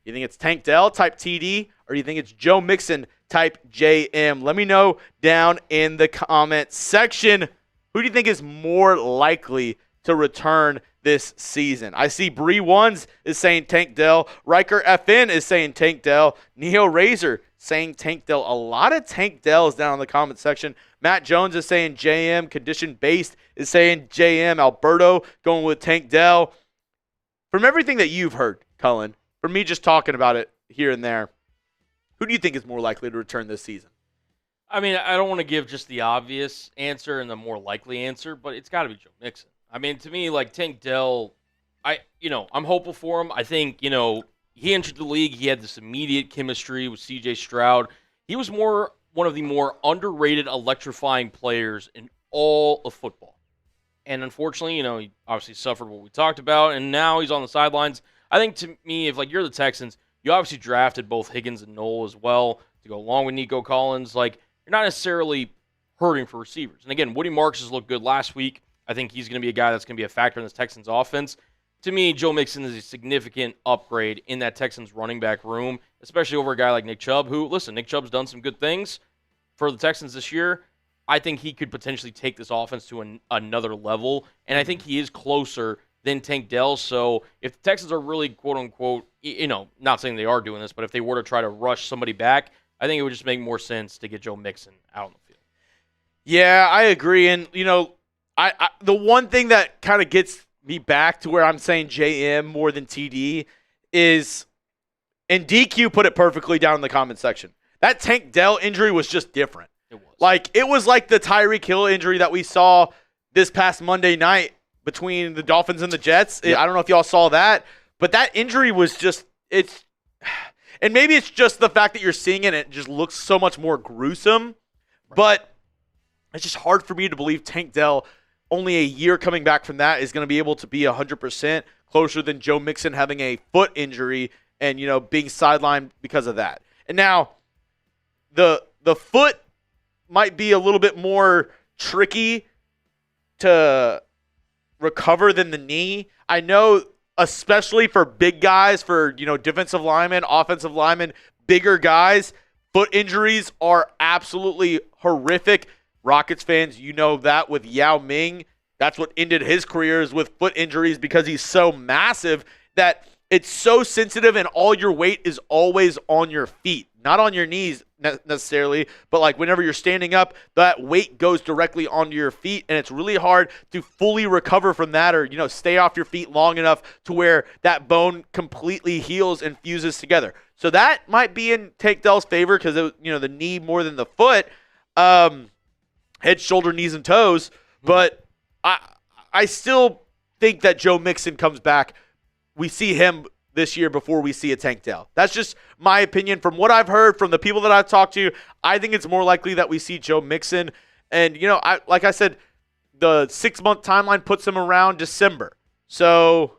You think it's Tank Dell type TD, or do you think it's Joe Mixon type JM? Let me know down in the comment section. Who do you think is more likely to return this season? I see Bree Ones is saying Tank Dell. Riker FN is saying Tank Dell. Neo Razor saying Tank Dell. A lot of Tank Dells down in the comment section. Matt Jones is saying JM. Condition Based is saying JM. Alberto going with Tank Dell. From everything that you've heard, Cullen, from me just talking about it here and there, who do you think is more likely to return this season? I mean, I don't want to give just the obvious answer and the more likely answer, but it's got to be Joe Mixon. I mean, to me, like Tank Dell, I'm hopeful for him. I think, he entered the league. He had this immediate chemistry with C.J. Stroud. He was one of the more underrated, electrifying players in all of football. And unfortunately, he obviously suffered what we talked about, and now he's on the sidelines. I think, to me, if you're the Texans, you obviously drafted both Higgins and Knoll as well to go along with Nico Collins. You're not necessarily hurting for receivers. And again, Woody Marks has looked good last week. I think he's going to be a guy that's going to be a factor in this Texans offense. to me, Joe Mixon is a significant upgrade in that Texans running back room, especially over a guy like Nick Chubb, who, listen, Nick Chubb's done some good things for the Texans this year. I think he could potentially take this offense to another level, and I think he is closer than Tank Dell. So if the Texans are really, quote-unquote, not saying they are doing this, but if they were to try to rush somebody back, I think it would just make more sense to get Joe Mixon out on the field. Yeah, I agree. And, I the one thing that kind of gets me back to where I'm saying JM more than TD is, and DQ put it perfectly down in the comment section, that Tank Dell injury was just different. It was like the Tyreek Hill injury that we saw this past Monday night between the Dolphins and the Jets. Yep. I don't know if y'all saw that, but that injury was just, and maybe it's just the fact that you're seeing it and it just looks so much more gruesome, but it's just hard for me to believe Tank Dell, only a year coming back from that, is going to be able to be 100% closer than Joe Mixon having a foot injury and, being sidelined because of that. And now the foot might be a little bit more tricky to recover than the knee. I know, especially for big guys, for, defensive linemen, offensive linemen, bigger guys, foot injuries are absolutely horrific. Rockets fans, that with Yao Ming. That's what ended his career, is with foot injuries, because he's so massive that it's so sensitive and all your weight is always on your feet, not on your knees necessarily, but like whenever you're standing up, that weight goes directly onto your feet, and it's really hard to fully recover from that, or stay off your feet long enough to where that bone completely heals and fuses together. So that might be in Tank Dell's favor, because the knee more than the foot, head, shoulder, knees, and toes. But I still think that Joe Mixon comes back. We see him this year before we see a Tank Dell. That's just my opinion. From what I've heard from the people that I've talked to, I think it's more likely that we see Joe Mixon. And, like I said, the 6-month timeline puts him around December. So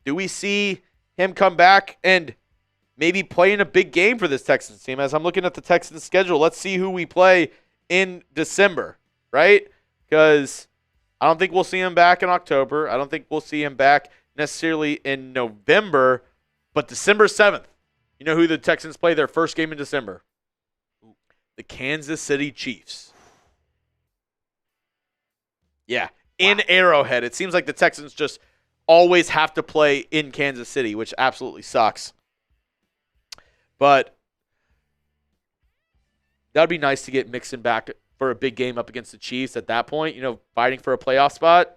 do we see him come back and maybe play in a big game for this Texans team? As I'm looking at the Texans schedule, let's see who we play in December, right? Because I don't think we'll see him back in October. I don't think we'll see him back necessarily in November, but December 7th, you know who the Texans play their first game in December? The Kansas City Chiefs. Yeah, in Arrowhead. It seems like the Texans just always have to play in Kansas City, which absolutely sucks. But that would be nice to get Mixon back for a big game up against the Chiefs at that point, fighting for a playoff spot.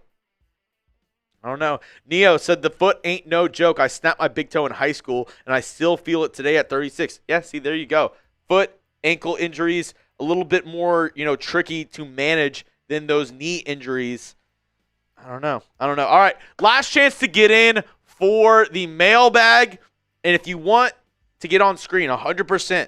I don't know. Neo said the foot ain't no joke. I snapped my big toe in high school, and I still feel it today at 36. Yeah, see, there you go. Foot, ankle injuries, a little bit more, tricky to manage than those knee injuries. I don't know. All right, last chance to get in for the mailbag. And if you want to get on screen, 100%.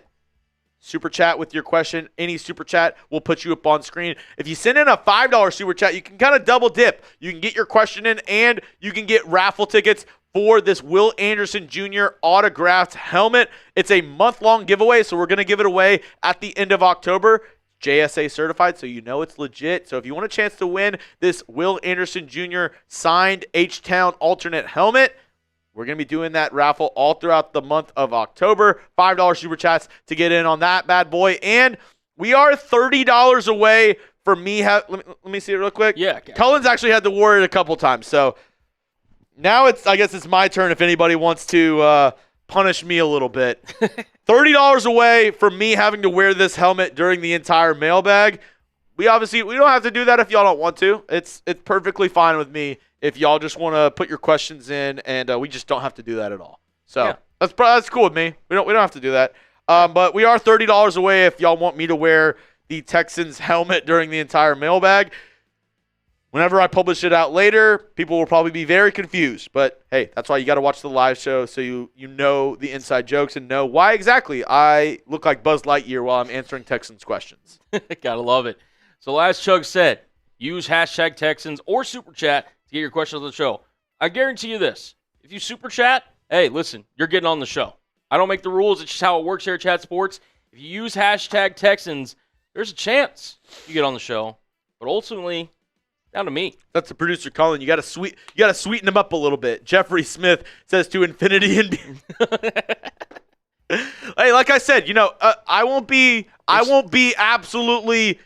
Super chat with your question. Any super chat will put you up on screen. If you send in a $5 super chat, you can kind of double dip. You can get your question in, and you can get raffle tickets for this Will Anderson Jr. autographed helmet. It's a month-long giveaway, so we're going to give it away at the end of October. JSA certified, so it's legit. So if you want a chance to win this Will Anderson Jr. signed H-Town alternate helmet, we're going to be doing that raffle all throughout the month of October. $5 super chats to get in on that bad boy. And we are $30 away from me. Let me see it real quick. Yeah. Cullen's actually had to wear it a couple times. So now I guess it's my turn if anybody wants to punish me a little bit. $30 away from me having to wear this helmet during the entire mailbag. We don't have to do that if y'all don't want to. It's perfectly fine with me if y'all just want to put your questions in, and we just don't have to do that at all. So that's cool with me. We don't have to do that. But we are $30 away if y'all want me to wear the Texans helmet during the entire mailbag. Whenever I publish it out later, people will probably be very confused. But hey, that's why you got to watch the live show so you know the inside jokes and know why exactly I look like Buzz Lightyear while I'm answering Texans questions. Gotta love it. So as Chug said, use hashtag Texans or Super Chat to get your questions on the show. I guarantee you this. If you Super Chat, hey, listen, you're getting on the show. I don't make the rules. It's just how it works here at Chat Sports. If you use hashtag Texans, there's a chance you get on the show. But ultimately, Down to me. That's the producer Colin. You got to sweeten him up a little bit. Jeffrey Smith says to infinity and Hey, like I said, I won't be absolutely,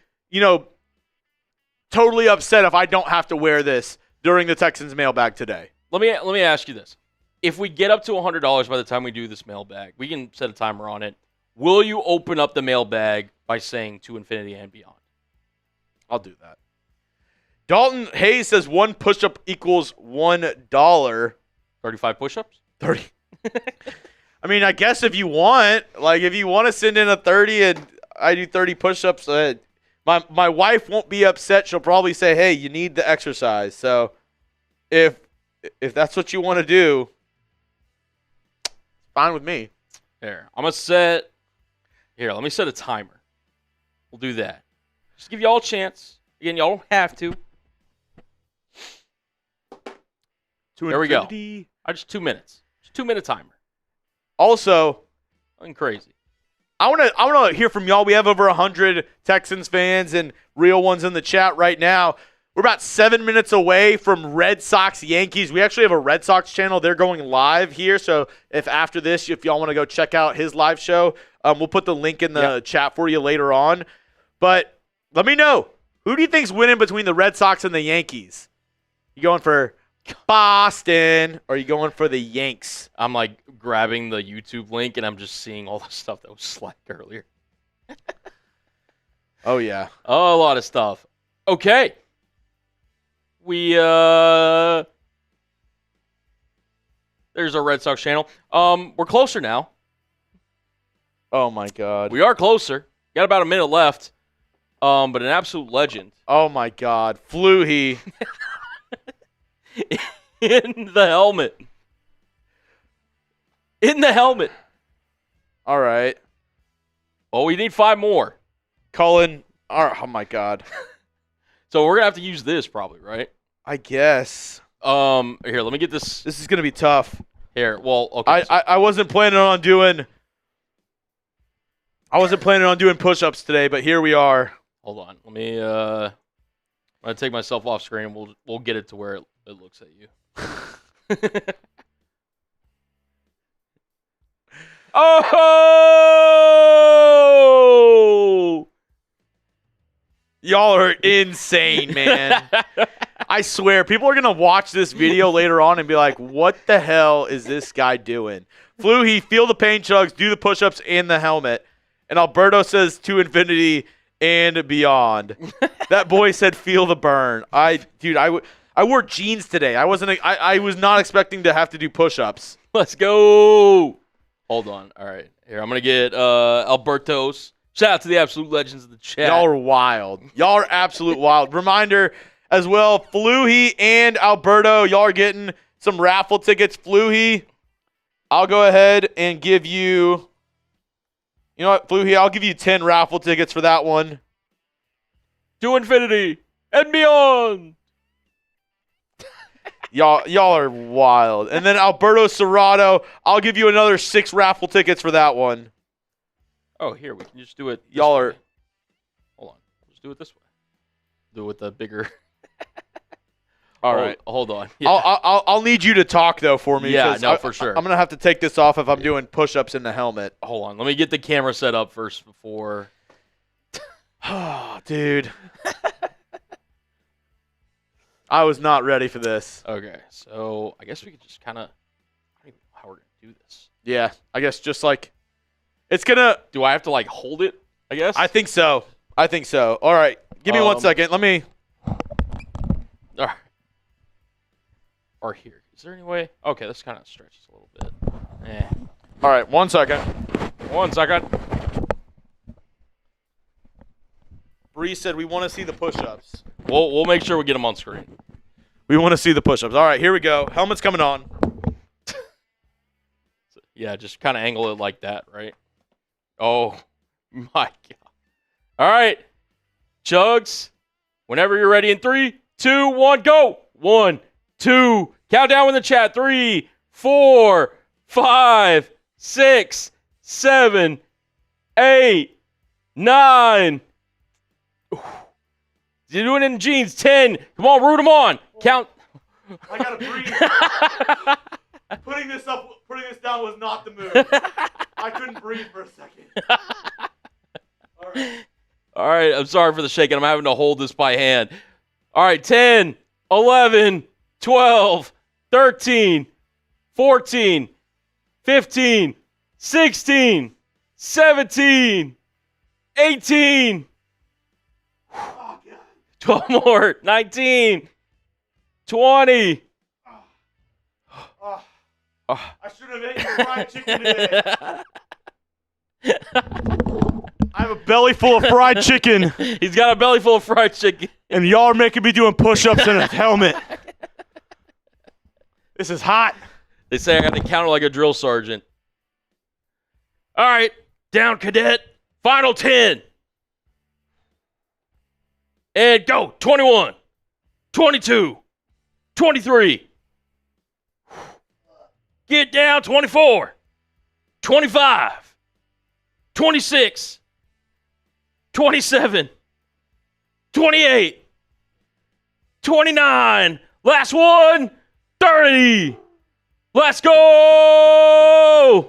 totally upset if I don't have to wear this during the Texans mailbag today. Let me ask you this. If we get up to $100 by the time we do this mailbag, we can set a timer on it. Will you open up the mailbag by saying to infinity and beyond? I'll do that. Dalton Hayes says 1 push-up equals $1. 35 push-ups? 30. I mean, I guess if you want to send in a 30 and I do 30 push-ups, my wife won't be upset. She'll probably say, hey, you need the exercise. So if that's what you want to do, fine with me. Here, let me set a timer. We'll do that. Just give y'all a chance. Again, y'all don't have to. There we go. Just 2 minutes. Just 2-minute timer. Also, nothing crazy. I want to hear from y'all. We have over 100 Texans fans and real ones in the chat right now. We're about 7 minutes away from Red Sox Yankees. We actually have a Red Sox channel. They're going live here. So if after this, if y'all want to go check out his live show, we'll put the link in the chat for you later on. But let me know. Who do you think's winning between the Red Sox and the Yankees? You going for Boston or are you going for the Yanks? I'm grabbing the YouTube link and I'm just seeing all the stuff that was slacked earlier. Oh, yeah. Oh, a lot of stuff. Okay. There's our Red Sox channel. We're closer now. Oh, my God. We are closer. Got about a minute left. But an absolute legend. Oh, my God. Fluhy. In the helmet. In the helmet. All right. Oh, we need 5 more. Cullen. Oh, my God. So we're going to have to use this probably, right? I guess. Here, let me get this. This is going to be tough. Here, well, okay. I wasn't planning on doing push-ups today, but here we are. Hold on. Let me I'm going to take myself off screen and we'll get it to where it looks at you. Oh! Y'all are insane, man. I swear, people are going to watch this video later on and be like, what the hell is this guy doing? Fluhy, feel the pain, Chuggs, do the push-ups and the helmet. And Alberto says to infinity and beyond. That boy said feel the burn. I wore jeans today. I was not expecting to have to do push-ups. Let's go. Hold on. All right. Here, I'm going to get Alberto's. Shout out to the absolute legends of the chat. Y'all are wild. Y'all are absolute wild. Reminder as well, Fluhy and Alberto, y'all are getting some raffle tickets. Fluhy, I'll go ahead and give you, you know what, Fluhy, I'll give you 10 raffle tickets for that one. To infinity and beyond. Y'all are wild. And then Alberto Serrato, I'll give you another 6 raffle tickets for that one. Oh, here, we can just do it. Y'all are. Hold on. Let's do it this way. Do it with the bigger. All right. Hold on. Yeah. I'll need you to talk, though, for me. Yeah, no, for sure. I'm going to have to take this off if I'm doing push-ups in the helmet. Hold on. Let me get the camera set up first before. Oh, dude. I was not ready for this. Okay, so I guess we could just kind of. I don't even know how we're going to do this. Yeah, I guess just like. It's going to. Do I have to hold it, I guess? I think so. All right. Give me 1 second. Let me. All right. Or here. Is there any way? Okay, this kind of stretches a little bit. All right. 1 second. 1 second. Bree said we want to see the push-ups. We'll make sure we get them on screen. We want to see the push-ups. All right, here we go. Helmet's coming on. Yeah, just kind of angle it like that, right? Oh, my God. All right. Chuggs, whenever you're ready in 3, 2, 1, go. 1, 2. Countdown in the chat. 3, 4, 5, 6, 7, 8, 9, You're doing it in jeans. 10. Come on, root them on. Count. I gotta breathe. Putting this down was not the move. I couldn't breathe for a second. All right. All right, I'm sorry for the shaking. I'm having to hold this by hand. All right, 10, 11, 12, 13, 14, 15, 16, 17, 18. Oh, God. 12 more. 19, 20. I should have eaten fried chicken today. I have a belly full of fried chicken. He's got a belly full of fried chicken. And y'all are making me doing push-ups in a helmet. This is hot. They say I got to counter like a drill sergeant. All right, down, cadet. Final 10. And go. 21, 22, 23. Get down. 24, 25, 26, 27, 28, 29. Last one. 30. Let's go.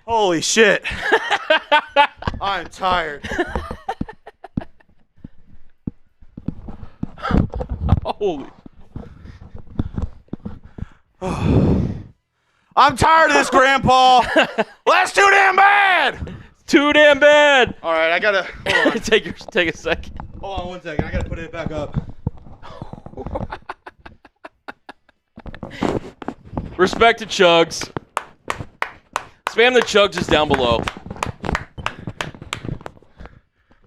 Holy shit. I'm tired. Holy. I'm tired of this, Grandpa. That's too damn bad. Too damn bad. All right, I gotta hold on. Take a second. Hold on 1 second. I gotta put it back up. Respect to Chuggs. Spam the Chuggs is down below.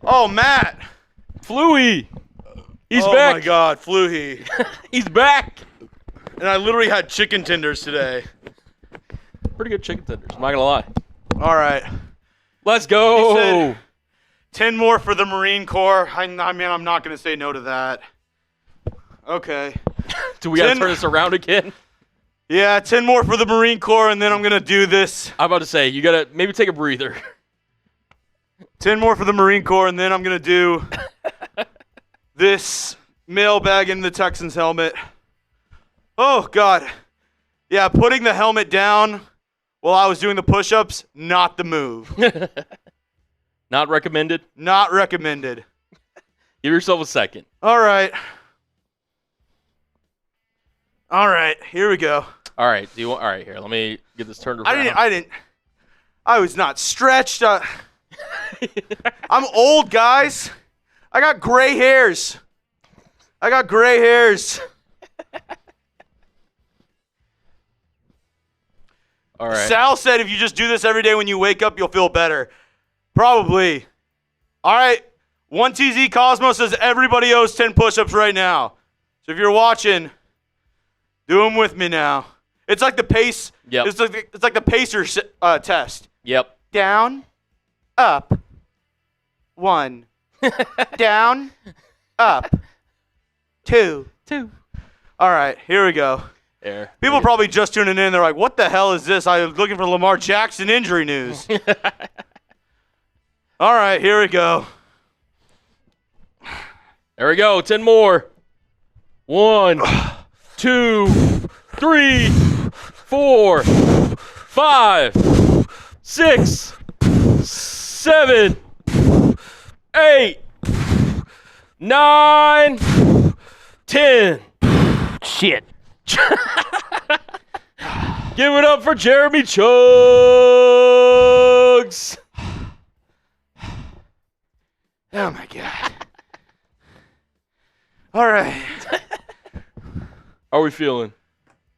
Oh, Matt. Fluey. He's oh back. Oh my God, Fluey. He's back. And I literally had chicken tenders today. Pretty good chicken tenders. I'm not gonna lie. All right. Let's go. He said 10 more for the Marine Corps. I mean, I'm not gonna say no to that. Okay. Do we gotta turn this around again? Yeah, 10 more for the Marine Corps, and then I'm gonna do this. I'm about to say, you gotta maybe take a breather. 10 more for the Marine Corps, and then I'm gonna do this mailbag in the Texans helmet. Oh, God. Yeah, putting the helmet down while I was doing the push-ups, not the move. Not recommended? Not recommended. Give yourself a second. All right. All right, here we go. All right, all right, here, let me get this turned around. I was not stretched. I'm old, guys. I got gray hairs. All right. Sal said if you just do this every day when you wake up, you'll feel better. Probably. All right. 1TZ Cosmo says everybody owes 10 push-ups right now. So if you're watching, do them with me now. It's like the pace. Yep. It's like the pacer test. Yep. Down, up, 1. Down, up, 2. All right, here we go. There. People probably just tuning in. They're like, what the hell is this? I was looking for Lamar Jackson injury news. All right, here we go. There we go. 10 more. 1, 2, 3, 4, 5, 6, 7, 8, 9, 10. Shit. Give it up for Jeremy Chuggs. Oh, my God. All right. How are we feeling?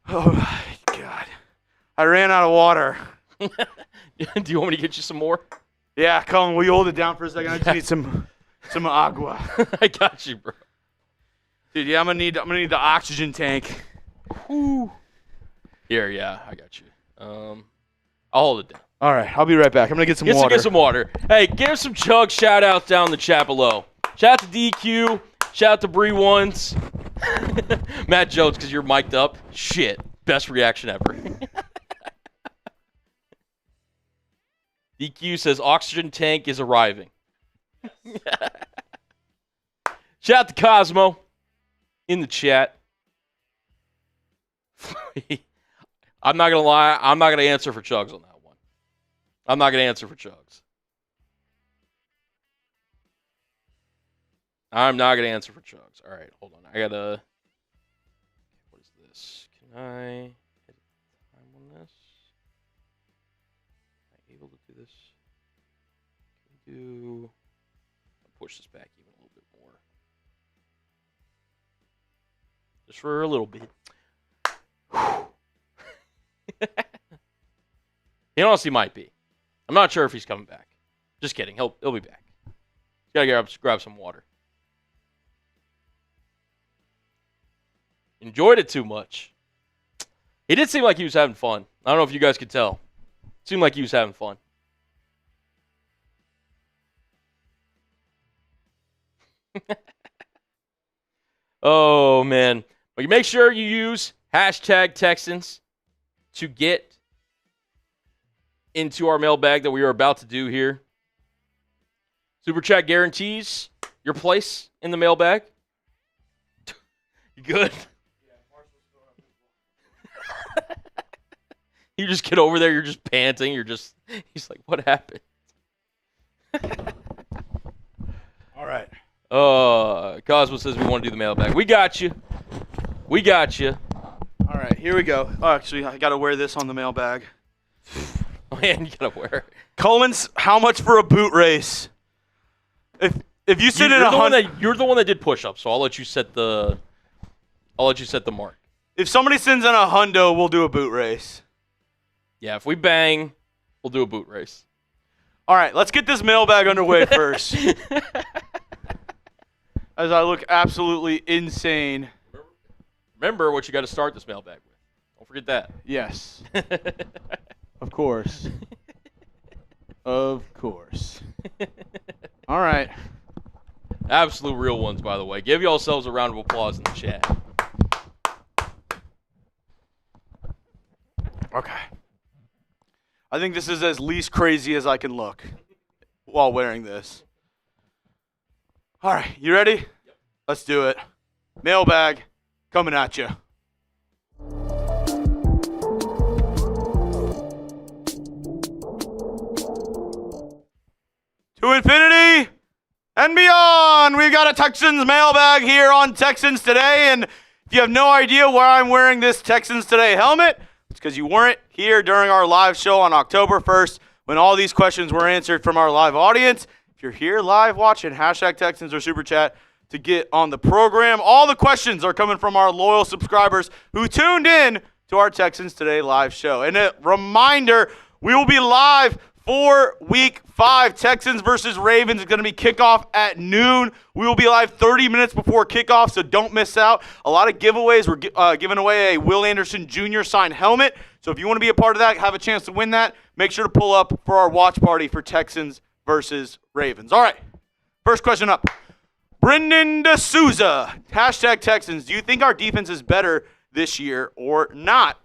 Oh, my God. I ran out of water. Do you want me to get you some more? Yeah, Colin, will you hold it down for a second? I just need some agua. I got you, bro. Dude, yeah, I'm gonna need the oxygen tank. Whew. Here, yeah, I got you. I'll hold it down. All right, I'll be right back. I'm gonna get some water. Get some water. Hey, give some Chug shout outs down in the chat below. Shout out to DQ. Shout out to Bree Ones. Matt Jones, because you're mic'd up. Shit. Best reaction ever. DQ says oxygen tank is arriving. Shout out to Cosmo in the chat. I'm not going to lie. I'm not going to answer for Chuggs on that one. I'm not going to answer for Chuggs. I'm not going to answer for Chuggs. All right, hold on. I got to... What is this? Can I hit time on this? Am I able to do this? Can we do... I'll push this back even a little bit more. Just for a little bit. He honestly might be. I'm not sure if he's coming back. Just kidding. He'll be back. He's got to grab some water. Enjoyed it too much. He did seem like he was having fun. I don't know if you guys could tell. Seemed like he was having fun. Oh, man. But you make sure you use hashtag Texans to get into our mailbag that we are about to do here. Super Chat guarantees your place in the mailbag. You good? You just get over there, you're just panting, he's like, what happened? All right. Cosmo says we want to do the mailbag. We got you. We got you. All right, here we go. Oh, actually, I got to wear this on the mailbag. Oh, man, you got to wear it. Coleman's, how much for a boot race? If you sit in you're the one that did push-ups, so I'll let you set the mark. If somebody sends in a hundo, we'll do a boot race. Yeah, if we bang, we'll do a boot race. All right, let's get this mailbag underway first. As I look absolutely insane. Remember what you got to start this mailbag with. Don't forget that. Yes. Of course. Of course. All right. Absolute real ones, by the way. Give yourselves a round of applause in the chat. Okay. I think this is as least crazy as I can look while wearing this. All right, you ready? Yep. Let's do it. Mailbag coming at you. To infinity and beyond. We've got a Texans mailbag here on Texans Today. And if you have no idea why I'm wearing this Texans Today helmet, it's because you weren't here during our live show on October 1st when all these questions were answered from our live audience. If you're here live watching, hashtag Texans or Super Chat to get on the program. All the questions are coming from our loyal subscribers who tuned in to our Texans Today live show. And a reminder, we will be live for Week 5. Texans versus Ravens is going to be kickoff at noon. We will be live 30 minutes before kickoff, so don't miss out. A lot of giveaways. We're giving away a Will Anderson Jr. signed helmet. So if you want to be a part of that, have a chance to win that, make sure to pull up for our watch party for Texans versus Ravens. All right, first question up. Brendan D'Souza, hashtag Texans. Do you think our defense is better this year or not?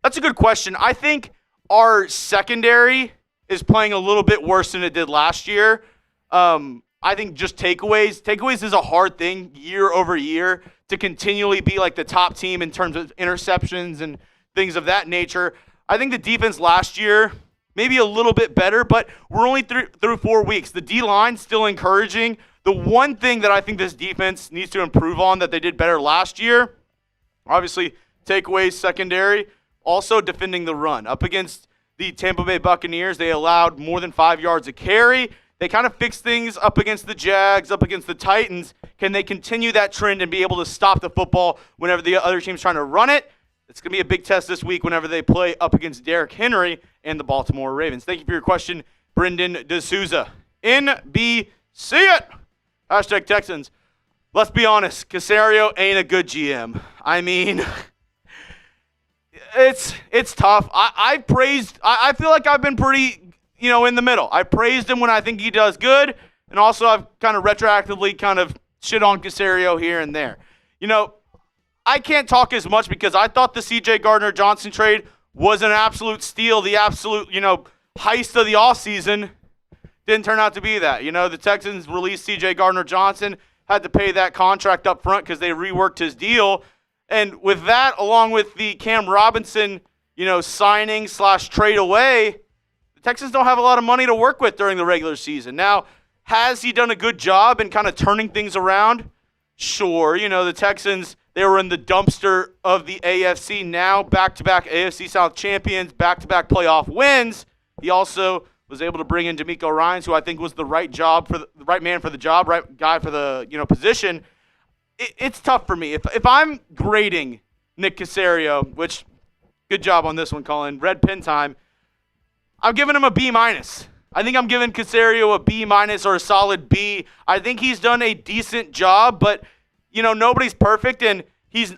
That's a good question. I think our secondary is playing a little bit worse than it did last year. I think just takeaways. Takeaways is a hard thing year over year to continually be like the top team in terms of interceptions and things of that nature. I think the defense last year, maybe a little bit better, but we're only through 4 weeks. The D-line still encouraging. The one thing that I think this defense needs to improve on that they did better last year, obviously takeaways, secondary, also defending the run. Up against the Tampa Bay Buccaneers, they allowed more than 5 yards a carry. They kind of fixed things up against the Jags, up against the Titans. Can they continue that trend and be able to stop the football whenever the other team's trying to run it? It's going to be a big test this week whenever they play up against Derrick Henry and the Baltimore Ravens. Thank you for your question, Brendan D'Souza. NBC it! Hashtag Texans. Let's be honest, Caserio ain't a good GM. I mean, it's tough. I feel like I've been pretty, in the middle. I praised him when I think he does good, and also I've kind of retroactively kind of shit on Caserio here and there. I can't talk as much because I thought the C.J. Gardner-Johnson trade was an absolute steal, the absolute, heist of the offseason. Didn't turn out to be that. The Texans released C.J. Gardner-Johnson, had to pay that contract up front because they reworked his deal. And with that, along with the Cam Robinson, signing / trade away, the Texans don't have a lot of money to work with during the regular season. Now, has he done a good job in kind of turning things around? Sure. The Texans, they were in the dumpster of the AFC. Now, back-to-back AFC South champions, back-to-back playoff wins. He also was able to bring in D'Amico Ryans, who I think was the right man for the job, right guy for the position. It's tough for me. If I'm grading Nick Caserio, which good job on this one, Colin, red pin time, I'm giving him a B-. I think I'm giving Caserio a B- or a solid B. I think he's done a decent job, but nobody's perfect, and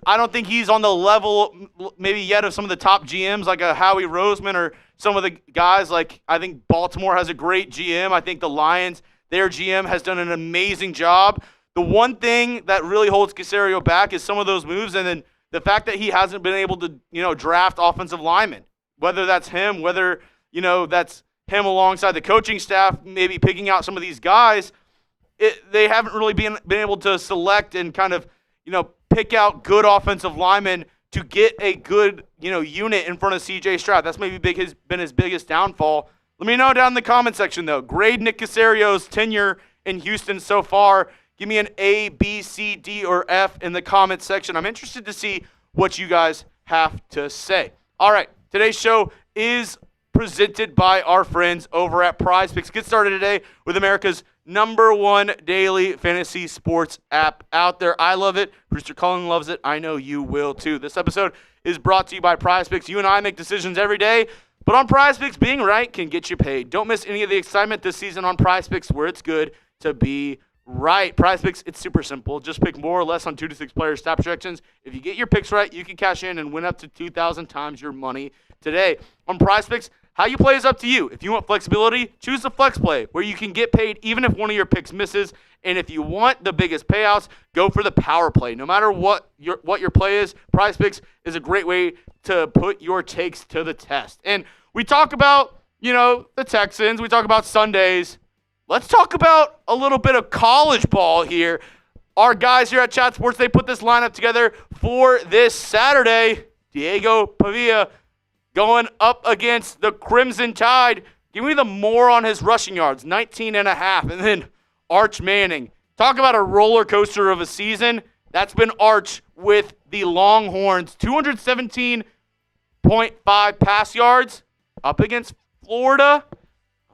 I don't think he's on the level maybe yet of some of the top GMs like a Howie Roseman or some of the guys like I think Baltimore has a great GM. I think the Lions, their GM has done an amazing job. The one thing that really holds Caserio back is some of those moves, and then the fact that he hasn't been able to draft offensive linemen, whether that's him, whether that's him alongside the coaching staff, maybe picking out some of these guys. They haven't really been able to select and kind of, pick out good offensive linemen to get a good, unit in front of C.J. Stroud. That's maybe been his biggest downfall. Let me know down in the comment section, though. Grade Nick Caserio's tenure in Houston so far. Give me an A, B, C, D, or F in the comment section. I'm interested to see what you guys have to say. All right, today's show is presented by our friends over at Prize Picks. Get started today with America's #1 daily fantasy sports app out there. I love it. Brewster Cullen loves it. I know you will too. This episode is brought to you by Prize Picks. You and I make decisions every day, but on Prize Picks, being right can get you paid. Don't miss any of the excitement this season on Prize Picks, where it's good to be right. Prize Picks, it's super simple. Just pick more or less on 2 to 6 player stat projections. If you get your picks right, you can cash in and win up to 2,000 times your money today. On Prize Picks, how you play is up to you. If you want flexibility, choose the flex play, where you can get paid even if one of your picks misses. And if you want the biggest payouts, go for the power play. No matter what your play is, Prize Picks is a great way to put your takes to the test. And we talk about, the Texans. We talk about Sundays. Let's talk about a little bit of college ball here. Our guys here at Chat Sports, they put this lineup together for this Saturday. Diego Pavia going up against the Crimson Tide. Give me the more on his rushing yards, 19.5. And then Arch Manning. Talk about a roller coaster of a season. That's been Arch with the Longhorns. 217.5 pass yards up against Florida.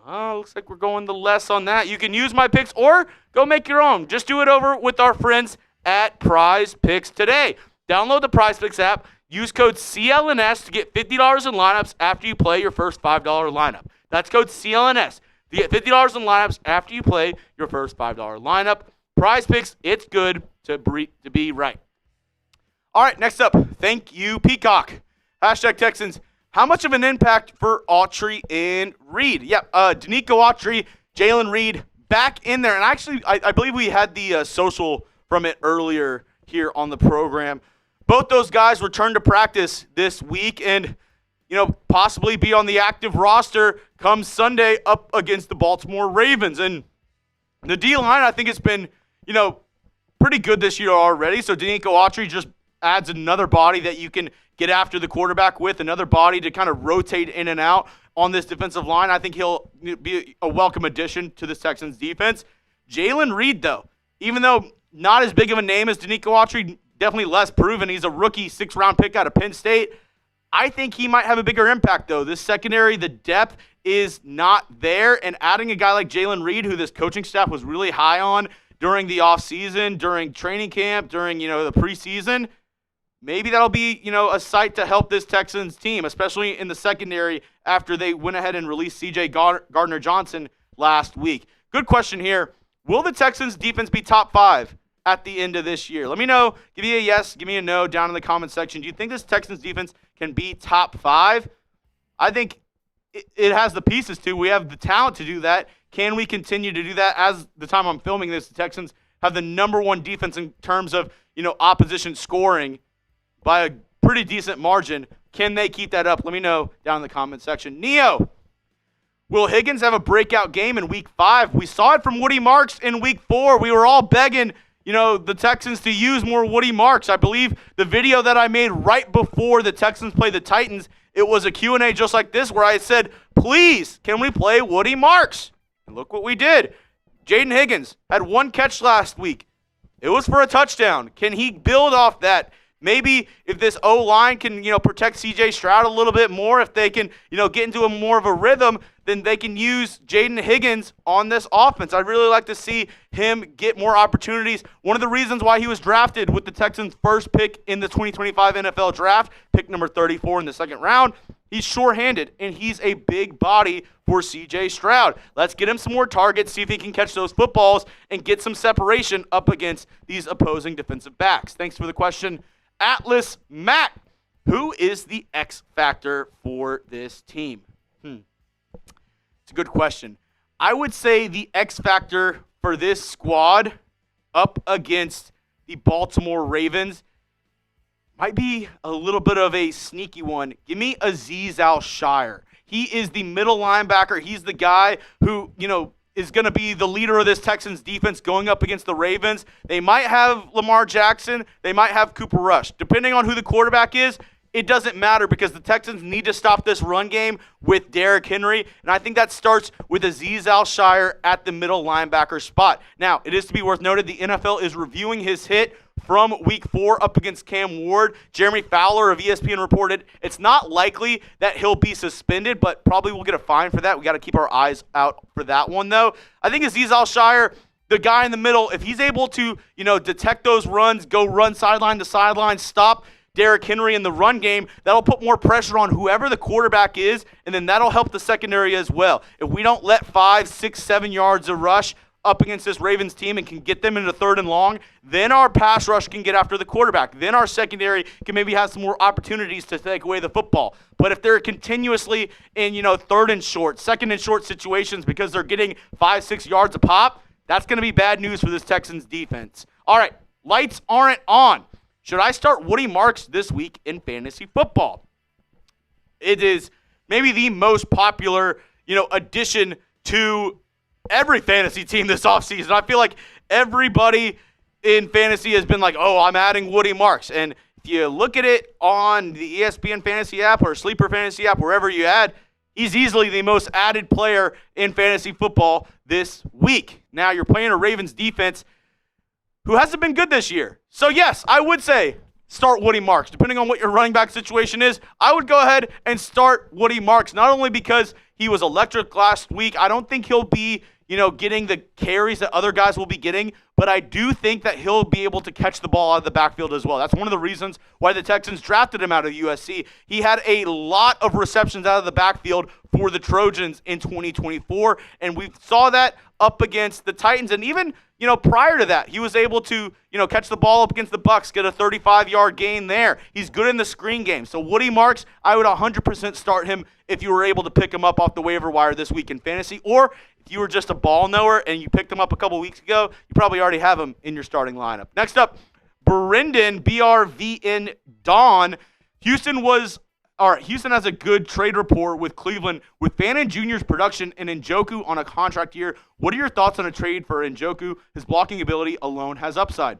Looks like we're going the less on that. You can use my picks or go make your own. Just do it over with our friends at Prize Picks today. Download the Prize Picks app. Use code CLNS to get $50 in lineups after you play your first $5 lineup. That's code CLNS to get $50 in lineups after you play your first $5 lineup. Prize Picks, it's good to be right. All right, next up, thank you, Peacock. Hashtag Texans. How much of an impact for Autry and Reed? Danico Autry, Jalen Reed back in there. And actually, I believe we had the social from it earlier here on the program. Both those guys return to practice this week and, possibly be on the active roster come Sunday up against the Baltimore Ravens. And the D-line, I think it's been, pretty good this year already. So Danico Autry just adds another body that you can get after the quarterback with, another body to kind of rotate in and out on this defensive line. I think he'll be a welcome addition to the Texans defense. Jalen Reed, though, even though not as big of a name as Danico Autry, definitely less proven. He's a rookie 6th-round pick out of Penn State. I think he might have a bigger impact, though. This secondary, the depth is not there, and adding a guy like Jalen Reed, who this coaching staff was really high on during the offseason, during training camp, during, the preseason, maybe that'll be, a sight to help this Texans team, especially in the secondary after they went ahead and released C.J. Gardner-Johnson last week. Good question here. Will the Texans defense be top 5 at the end of this year? Let me know. Give me a yes, give me a no down in the comment section. Do you think this Texans defense can be top 5? I think it has the pieces to. We have the talent to do that. Can we continue to do that? As the time I'm filming this, the Texans have the #1 defense in terms of, opposition scoring by a pretty decent margin. Can they keep that up? Let me know down in the comment section. Neo, will Higgins have a breakout game in week 5? We saw it from Woody Marks in week 4. We were all begging, the Texans to use more Woody Marks. I believe the video that I made right before the Texans played the Titans, it was a Q&A just like this where I said, please, can we play Woody Marks? And look what we did. Jaden Higgins had 1 catch last week. It was for a touchdown. Can he build off that? Maybe if this O-line can, protect C.J. Stroud a little bit more, if they can, get into more of a rhythm, then they can use Jaden Higgins on this offense. I'd really like to see him get more opportunities. One of the reasons why he was drafted with the Texans' first pick in the 2025 NFL Draft, pick number 34 in the second round, he's sure-handed, and he's a big body for C.J. Stroud. Let's get him some more targets, see if he can catch those footballs, and get some separation up against these opposing defensive backs. Thanks for the question, Atlas Matt. Who is the X factor for this team? It's a good question. I would say the X factor for this squad up against the Baltimore Ravens might be a little bit of a sneaky one. Give me Azeez Al-Shire. He is the middle linebacker. He's the guy who, is going to be the leader of this Texans defense going up against the Ravens. They might have Lamar Jackson. They might have Cooper Rush. Depending on who the quarterback is, it doesn't matter because the Texans need to stop this run game with Derrick Henry, and I think that starts with Azeez Al-Shire at the middle linebacker spot. Now, it is to be worth noted the NFL is reviewing his hit from week 4 up against Cam Ward. Jeremy Fowler of ESPN reported it's not likely that he'll be suspended, but probably we'll get a fine for that. We got to keep our eyes out for that one, though. I think Azeez Al-Shire, the guy in the middle, if he's able to, detect those runs, go run sideline to sideline, stop Derrick Henry in the run game, that'll put more pressure on whoever the quarterback is, and then that'll help the secondary as well. If we don't let 5, 6, 7 yards of rush up against this Ravens team and can get them into 3rd and long, then our pass rush can get after the quarterback. Then our secondary can maybe have some more opportunities to take away the football. But if they're continuously in, 3rd and short, 2nd and short situations because they're getting 5, 6 yards a pop, that's going to be bad news for this Texans defense. All right, lights aren't on. Should I start Woody Marks this week in fantasy football? It is maybe the most popular, addition to every fantasy team this offseason. I feel like everybody in fantasy has been like, oh, I'm adding Woody Marks. And if you look at it on the ESPN fantasy app or Sleeper fantasy app, wherever you add, he's easily the most added player in fantasy football this week. Now, you're playing a Ravens defense who hasn't been good this year. So, yes, I would say start Woody Marks. Depending on what your running back situation is, I would go ahead and start Woody Marks, not only because he was electric last week. I don't think he'll be, getting the carries that other guys will be getting, but I do think that he'll be able to catch the ball out of the backfield as well. That's one of the reasons why the Texans drafted him out of USC. He had a lot of receptions out of the backfield for the Trojans in 2024, and we saw that up against the Titans, and even prior to that, he was able to, catch the ball up against the Bucs, get a 35-yard gain there. He's good in the screen game. So Woody Marks, I would 100% start him if you were able to pick him up off the waiver wire this week in fantasy, or if you were just a ball knower and you picked him up a couple weeks ago, you probably already have him in your starting lineup. Next up, Brendan, BRVN Dawn. Houston has a good trade report with Cleveland with Fannin Jr.'s production and Njoku on a contract year. What are your thoughts on a trade for Njoku? His blocking ability alone has upside.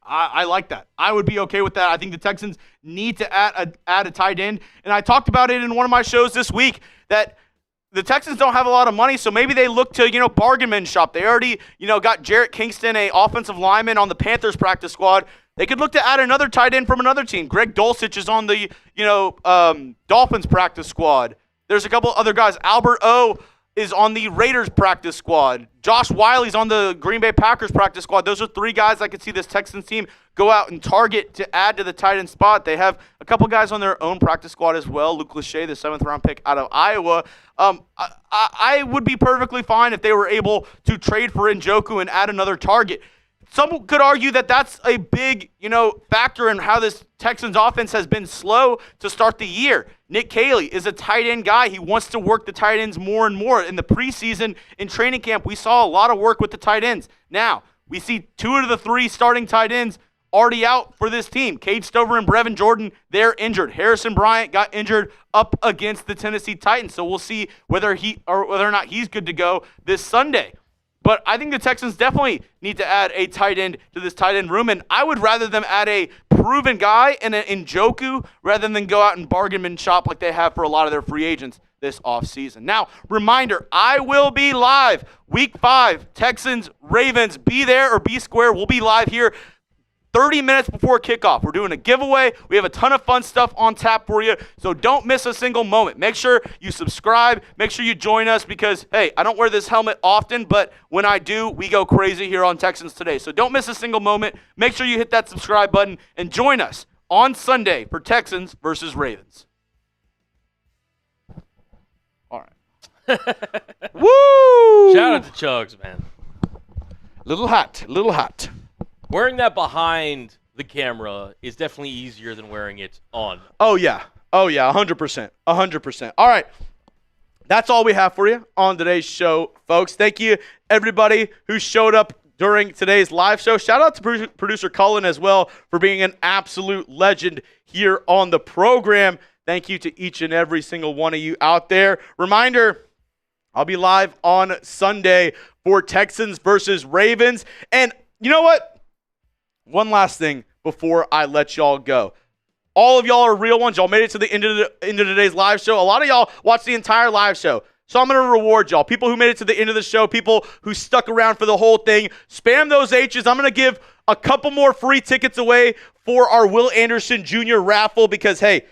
I like that. I would be okay with that. I think the Texans need to add a tight end. And I talked about it in one of my shows this week that the Texans don't have a lot of money, so maybe they look to, bargain bin shop. They already, got Jarrett Kingston, a offensive lineman on the Panthers practice squad. They could look to add another tight end from another team. Greg Dulcich is on the, Dolphins practice squad. There's a couple other guys. Albert O is on the Raiders practice squad. Josh Wiley's on the Green Bay Packers practice squad. Those are 3 guys I could see this Texans team go out and target to add to the tight end spot. They have a couple guys on their own practice squad as well. Luke Lachey, the 7th-round pick out of Iowa. I would be perfectly fine if they were able to trade for Njoku and add another target. Some could argue that that's a big, factor in how this Texans offense has been slow to start the year. Nick Caley is a tight end guy. He wants to work the tight ends more and more. In the preseason, in training camp, we saw a lot of work with the tight ends. Now, We see 2 out of the 3 starting tight ends already out for this team. Cade Stover and Brevin Jordan, they're injured. Harrison Bryant got injured up against the Tennessee Titans, so we'll see whether or not he's good to go this Sunday. But I think the Texans definitely need to add a tight end to this tight end room, and I would rather them add a proven guy and an Njoku rather than go out and bargain bin shop like they have for a lot of their free agents this offseason. Now, reminder, I will be live Week 5, Texans, Ravens. Be there or be square. We'll be live here 30 minutes before kickoff. We're doing a giveaway. We have a ton of fun stuff on tap for you, so don't miss a single moment. Make sure you subscribe. Make sure you join us because, hey, I don't wear this helmet often, but when I do, we go crazy here on Texans Today. So don't miss a single moment. Make sure you hit that subscribe button and join us on Sunday for Texans versus Ravens. All right. Woo! Shout out to Chuggs, man. Little hot. Wearing that behind the camera is definitely easier than wearing it on. Oh, yeah. 100%. 100%. All right. That's all we have for you on today's show, folks. Thank you, everybody who showed up during today's live show. Shout out to producer Cullen as well for being an absolute legend here on the program. Thank you to each and every single one of you out there. Reminder, I'll be live on Sunday for Texans versus Ravens. And you know what? One last thing before I let y'all go. All of y'all are real ones. Y'all made it to the end of today's live show. A lot of y'all watched the entire live show. So I'm going to reward y'all. People who made it to the end of the show, people who stuck around for the whole thing, spam those H's. I'm going to give a couple more free tickets away for our Will Anderson Jr. raffle because, hey,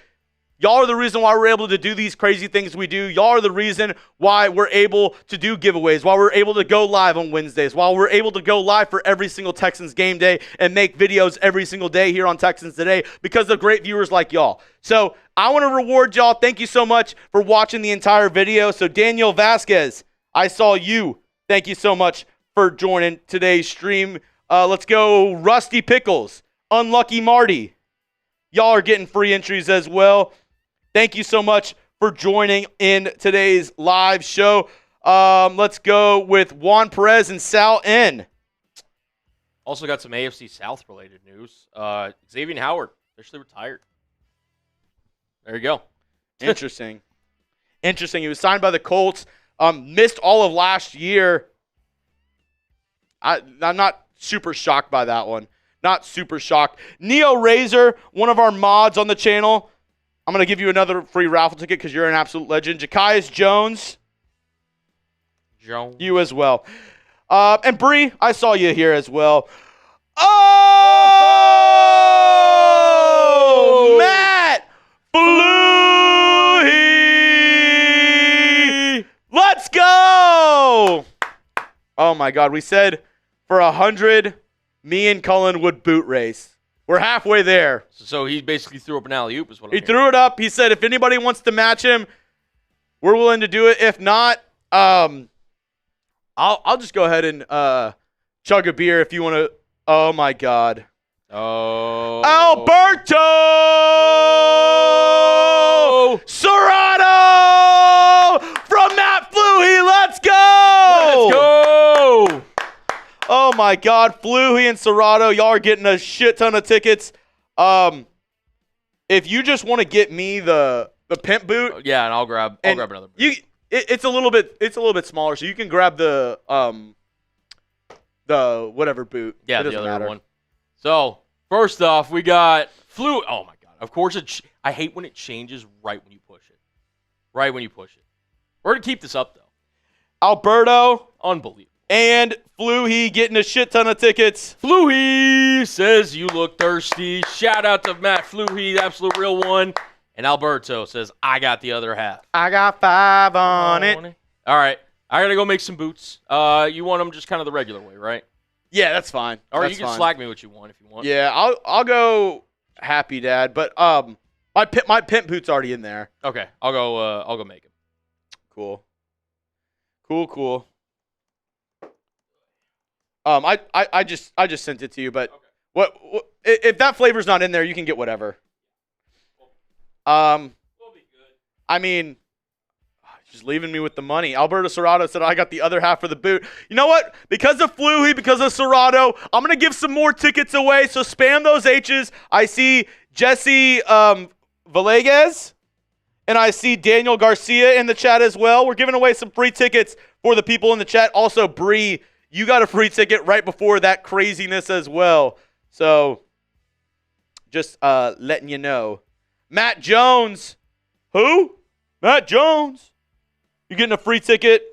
y'all are the reason why we're able to do these crazy things we do. Y'all are the reason why we're able to do giveaways, why we're able to go live on Wednesdays, why we're able to go live for every single Texans game day and make videos every single day here on Texans Today because of great viewers like y'all. So I want to reward y'all. Thank you so much for watching the entire video. So Daniel Vasquez, I saw you. Thank you so much for joining today's stream. Let's go Rusty Pickles, Unlucky Marty. Y'all are getting free entries as well. Thank you so much for joining in today's live show. Let's go with Juan Perez and Sal N. Also got some AFC South related news. Xavier Howard officially retired. There you go. Interesting. He was signed by the Colts. Missed all of last year. I'm not super shocked by that one. Not super shocked. Neo Razor, one of our mods on the channel. I'm going to give you another free raffle ticket because you're an absolute legend. Jakias Jones. You as well. And Bree, I saw you here as well. Oh! Matt Fluhy! Let's go! Oh, my God. We said for 100, me and Cullen would boot race. We're halfway there. So he basically threw up an alley-oop is what I'm He hearing. threw it up. He said if anybody wants to match him, we're willing to do it. If not, I'll just go ahead and chug a beer if you want to. Oh, my God. Oh. Alberto Serrano from Matt Fluhy. Let's go. Let's go. Oh, my God. Fluhy and Serrano, y'all are getting a shit ton of tickets. If you just want to get me the pimp boot. Yeah, and I'll grab another boot. It's a little bit smaller, so you can grab the whatever boot. Yeah, the other matter. one. So, first off, we got Flu. Oh, my God. Of course, I hate when it changes right when you push it. We're going to keep this up, though. Alberto. Unbelievable. And Fluhy getting a shit ton of tickets. Fluhy says you look thirsty. Shout out to Matt Fluhy, the absolute real one. And Alberto says, I got the other half. I got 5 on it. All right. I got to go make some boots. You want them just kind of the regular way, right? Yeah, that's fine. Or that's you can fine. slack me what you want if you want. Yeah, I'll go Happy Dad, but my pimp boot's already in there. Okay. I'll go make them. Cool. I just sent it to you, but Okay. what if that flavor's not in there, you can get whatever. It'll be good. I mean, She's leaving me with the money. Alberto Serrato said I got the other half of the boot. You know what? Because of Fluhy, because of Serrato, I'm going to give some more tickets away, so spam those H's. I see Jesse Villegas, and I see Daniel Garcia in the chat as well. We're giving away some free tickets for the people in the chat. Also, Bree, you got a free ticket right before that craziness as well. So, just letting you know. Matt Jones. Who? Matt Jones. You're getting a free ticket.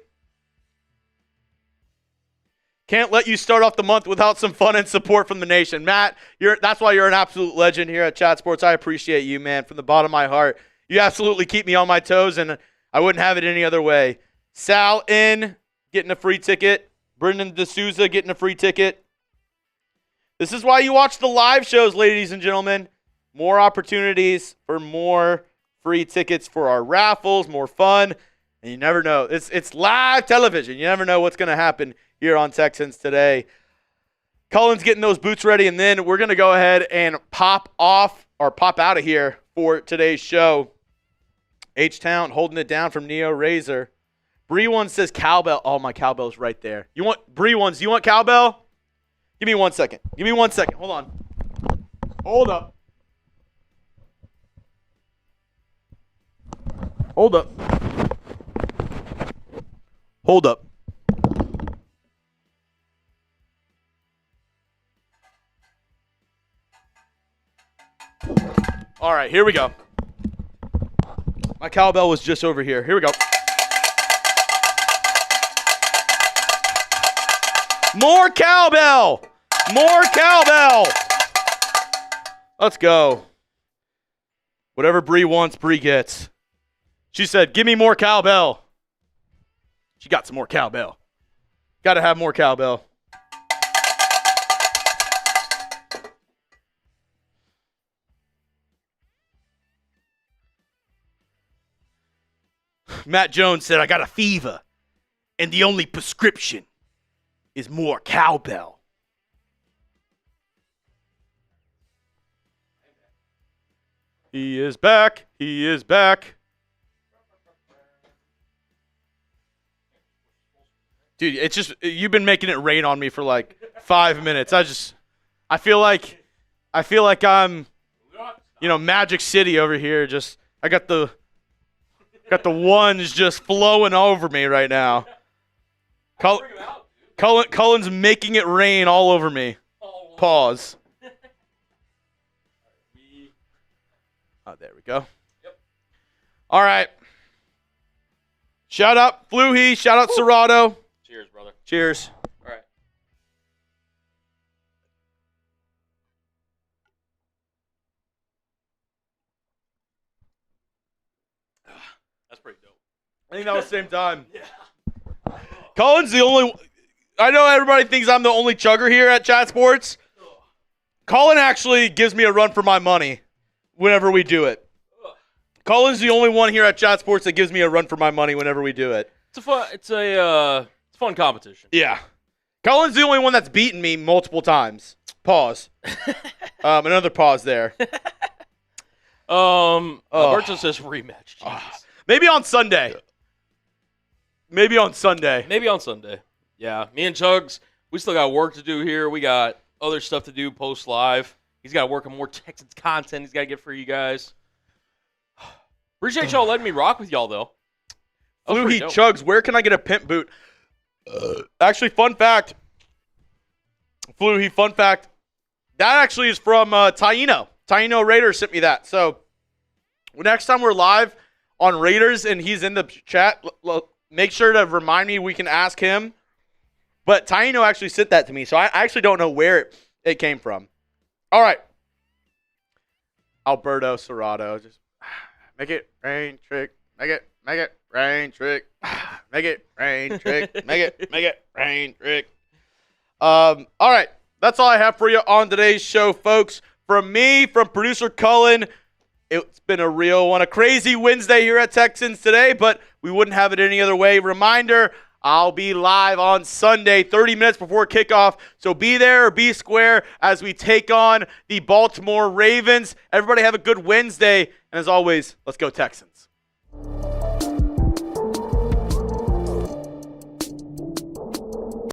Can't let you start off the month without some fun and support from the nation. Matt, that's why you're an absolute legend here at Chat Sports. I appreciate you, man, from the bottom of my heart. You absolutely keep me on my toes, and I wouldn't have it any other way. Sal in, getting a free ticket. Brendan D'Souza getting a free ticket. This is why you watch the live shows, ladies and gentlemen. More opportunities for more free tickets for our raffles, more fun. And you never know. It's live television. You never know what's going to happen here on Texans Today. Cullen's getting those boots ready, and then we're going to go ahead and pop out of here for today's show. H-Town holding it down from Neo Razor. Bree one says cowbell. Oh, my cowbell's right there. Bree ones, you want cowbell? Give me 1 second. Give me 1 second. Hold on. Hold up. Hold up. Hold up. All right, here we go. My cowbell was just over here. Here we go. More cowbell. More cowbell. Let's go. Whatever Bree wants, Bree gets. She said, give me more cowbell. She got some more cowbell. Got to have more cowbell. Matt Jones said, I got a fever, and the only prescription is more cowbell. He is back. He is back. Dude, it's just, you've been making it rain on me for like 5 minutes. I feel like I'm, Magic City over here. I got the ones just flowing over me right now. Cullen's making it rain all over me. Pause. Oh, there we go. Yep. All right. Shout out Fluhy. Shout out Serrato. Cheers, brother. Cheers. All right. That's pretty dope. I think that was the same time. Yeah. Cullen's the only. I know everybody thinks I'm the only chugger here at Chat Sports. Cullen actually gives me a run for my money whenever we do it. Cullen's the only one here at Chat Sports that gives me a run for my money whenever we do it. It's a fun competition. Yeah. Cullen's the only one that's beaten me multiple times. Pause. Another pause there. Alberto says rematch. Maybe on Sunday. Maybe on Sunday. Yeah, me and Chuggs, we still got work to do here. We got other stuff to do post-live. He's got to work on more Texans content he's got to get for you guys. Appreciate y'all letting me rock with y'all, though. Fluhy Chuggs, where can I get a pimp boot? Actually, fun fact. Fluhy, fun fact. That actually is from Taino. Taino Raiders sent me that. So, next time we're live on Raiders and he's in the chat, make sure to remind me we can ask him. But Taino actually sent that to me, so I actually don't know where it came from. All right. Alberto Serrato. Just make it rain, trick. Make it rain, trick. Make it rain, trick. Make it rain, trick. All right. That's all I have for you on today's show, folks. From me, from producer Cullen, it's been a real one. A crazy Wednesday here at Texans Today, but we wouldn't have it any other way. Reminder, I'll be live on Sunday, 30 minutes before kickoff. So be there or be square as we take on the Baltimore Ravens. Everybody have a good Wednesday. And as always, let's go Texans.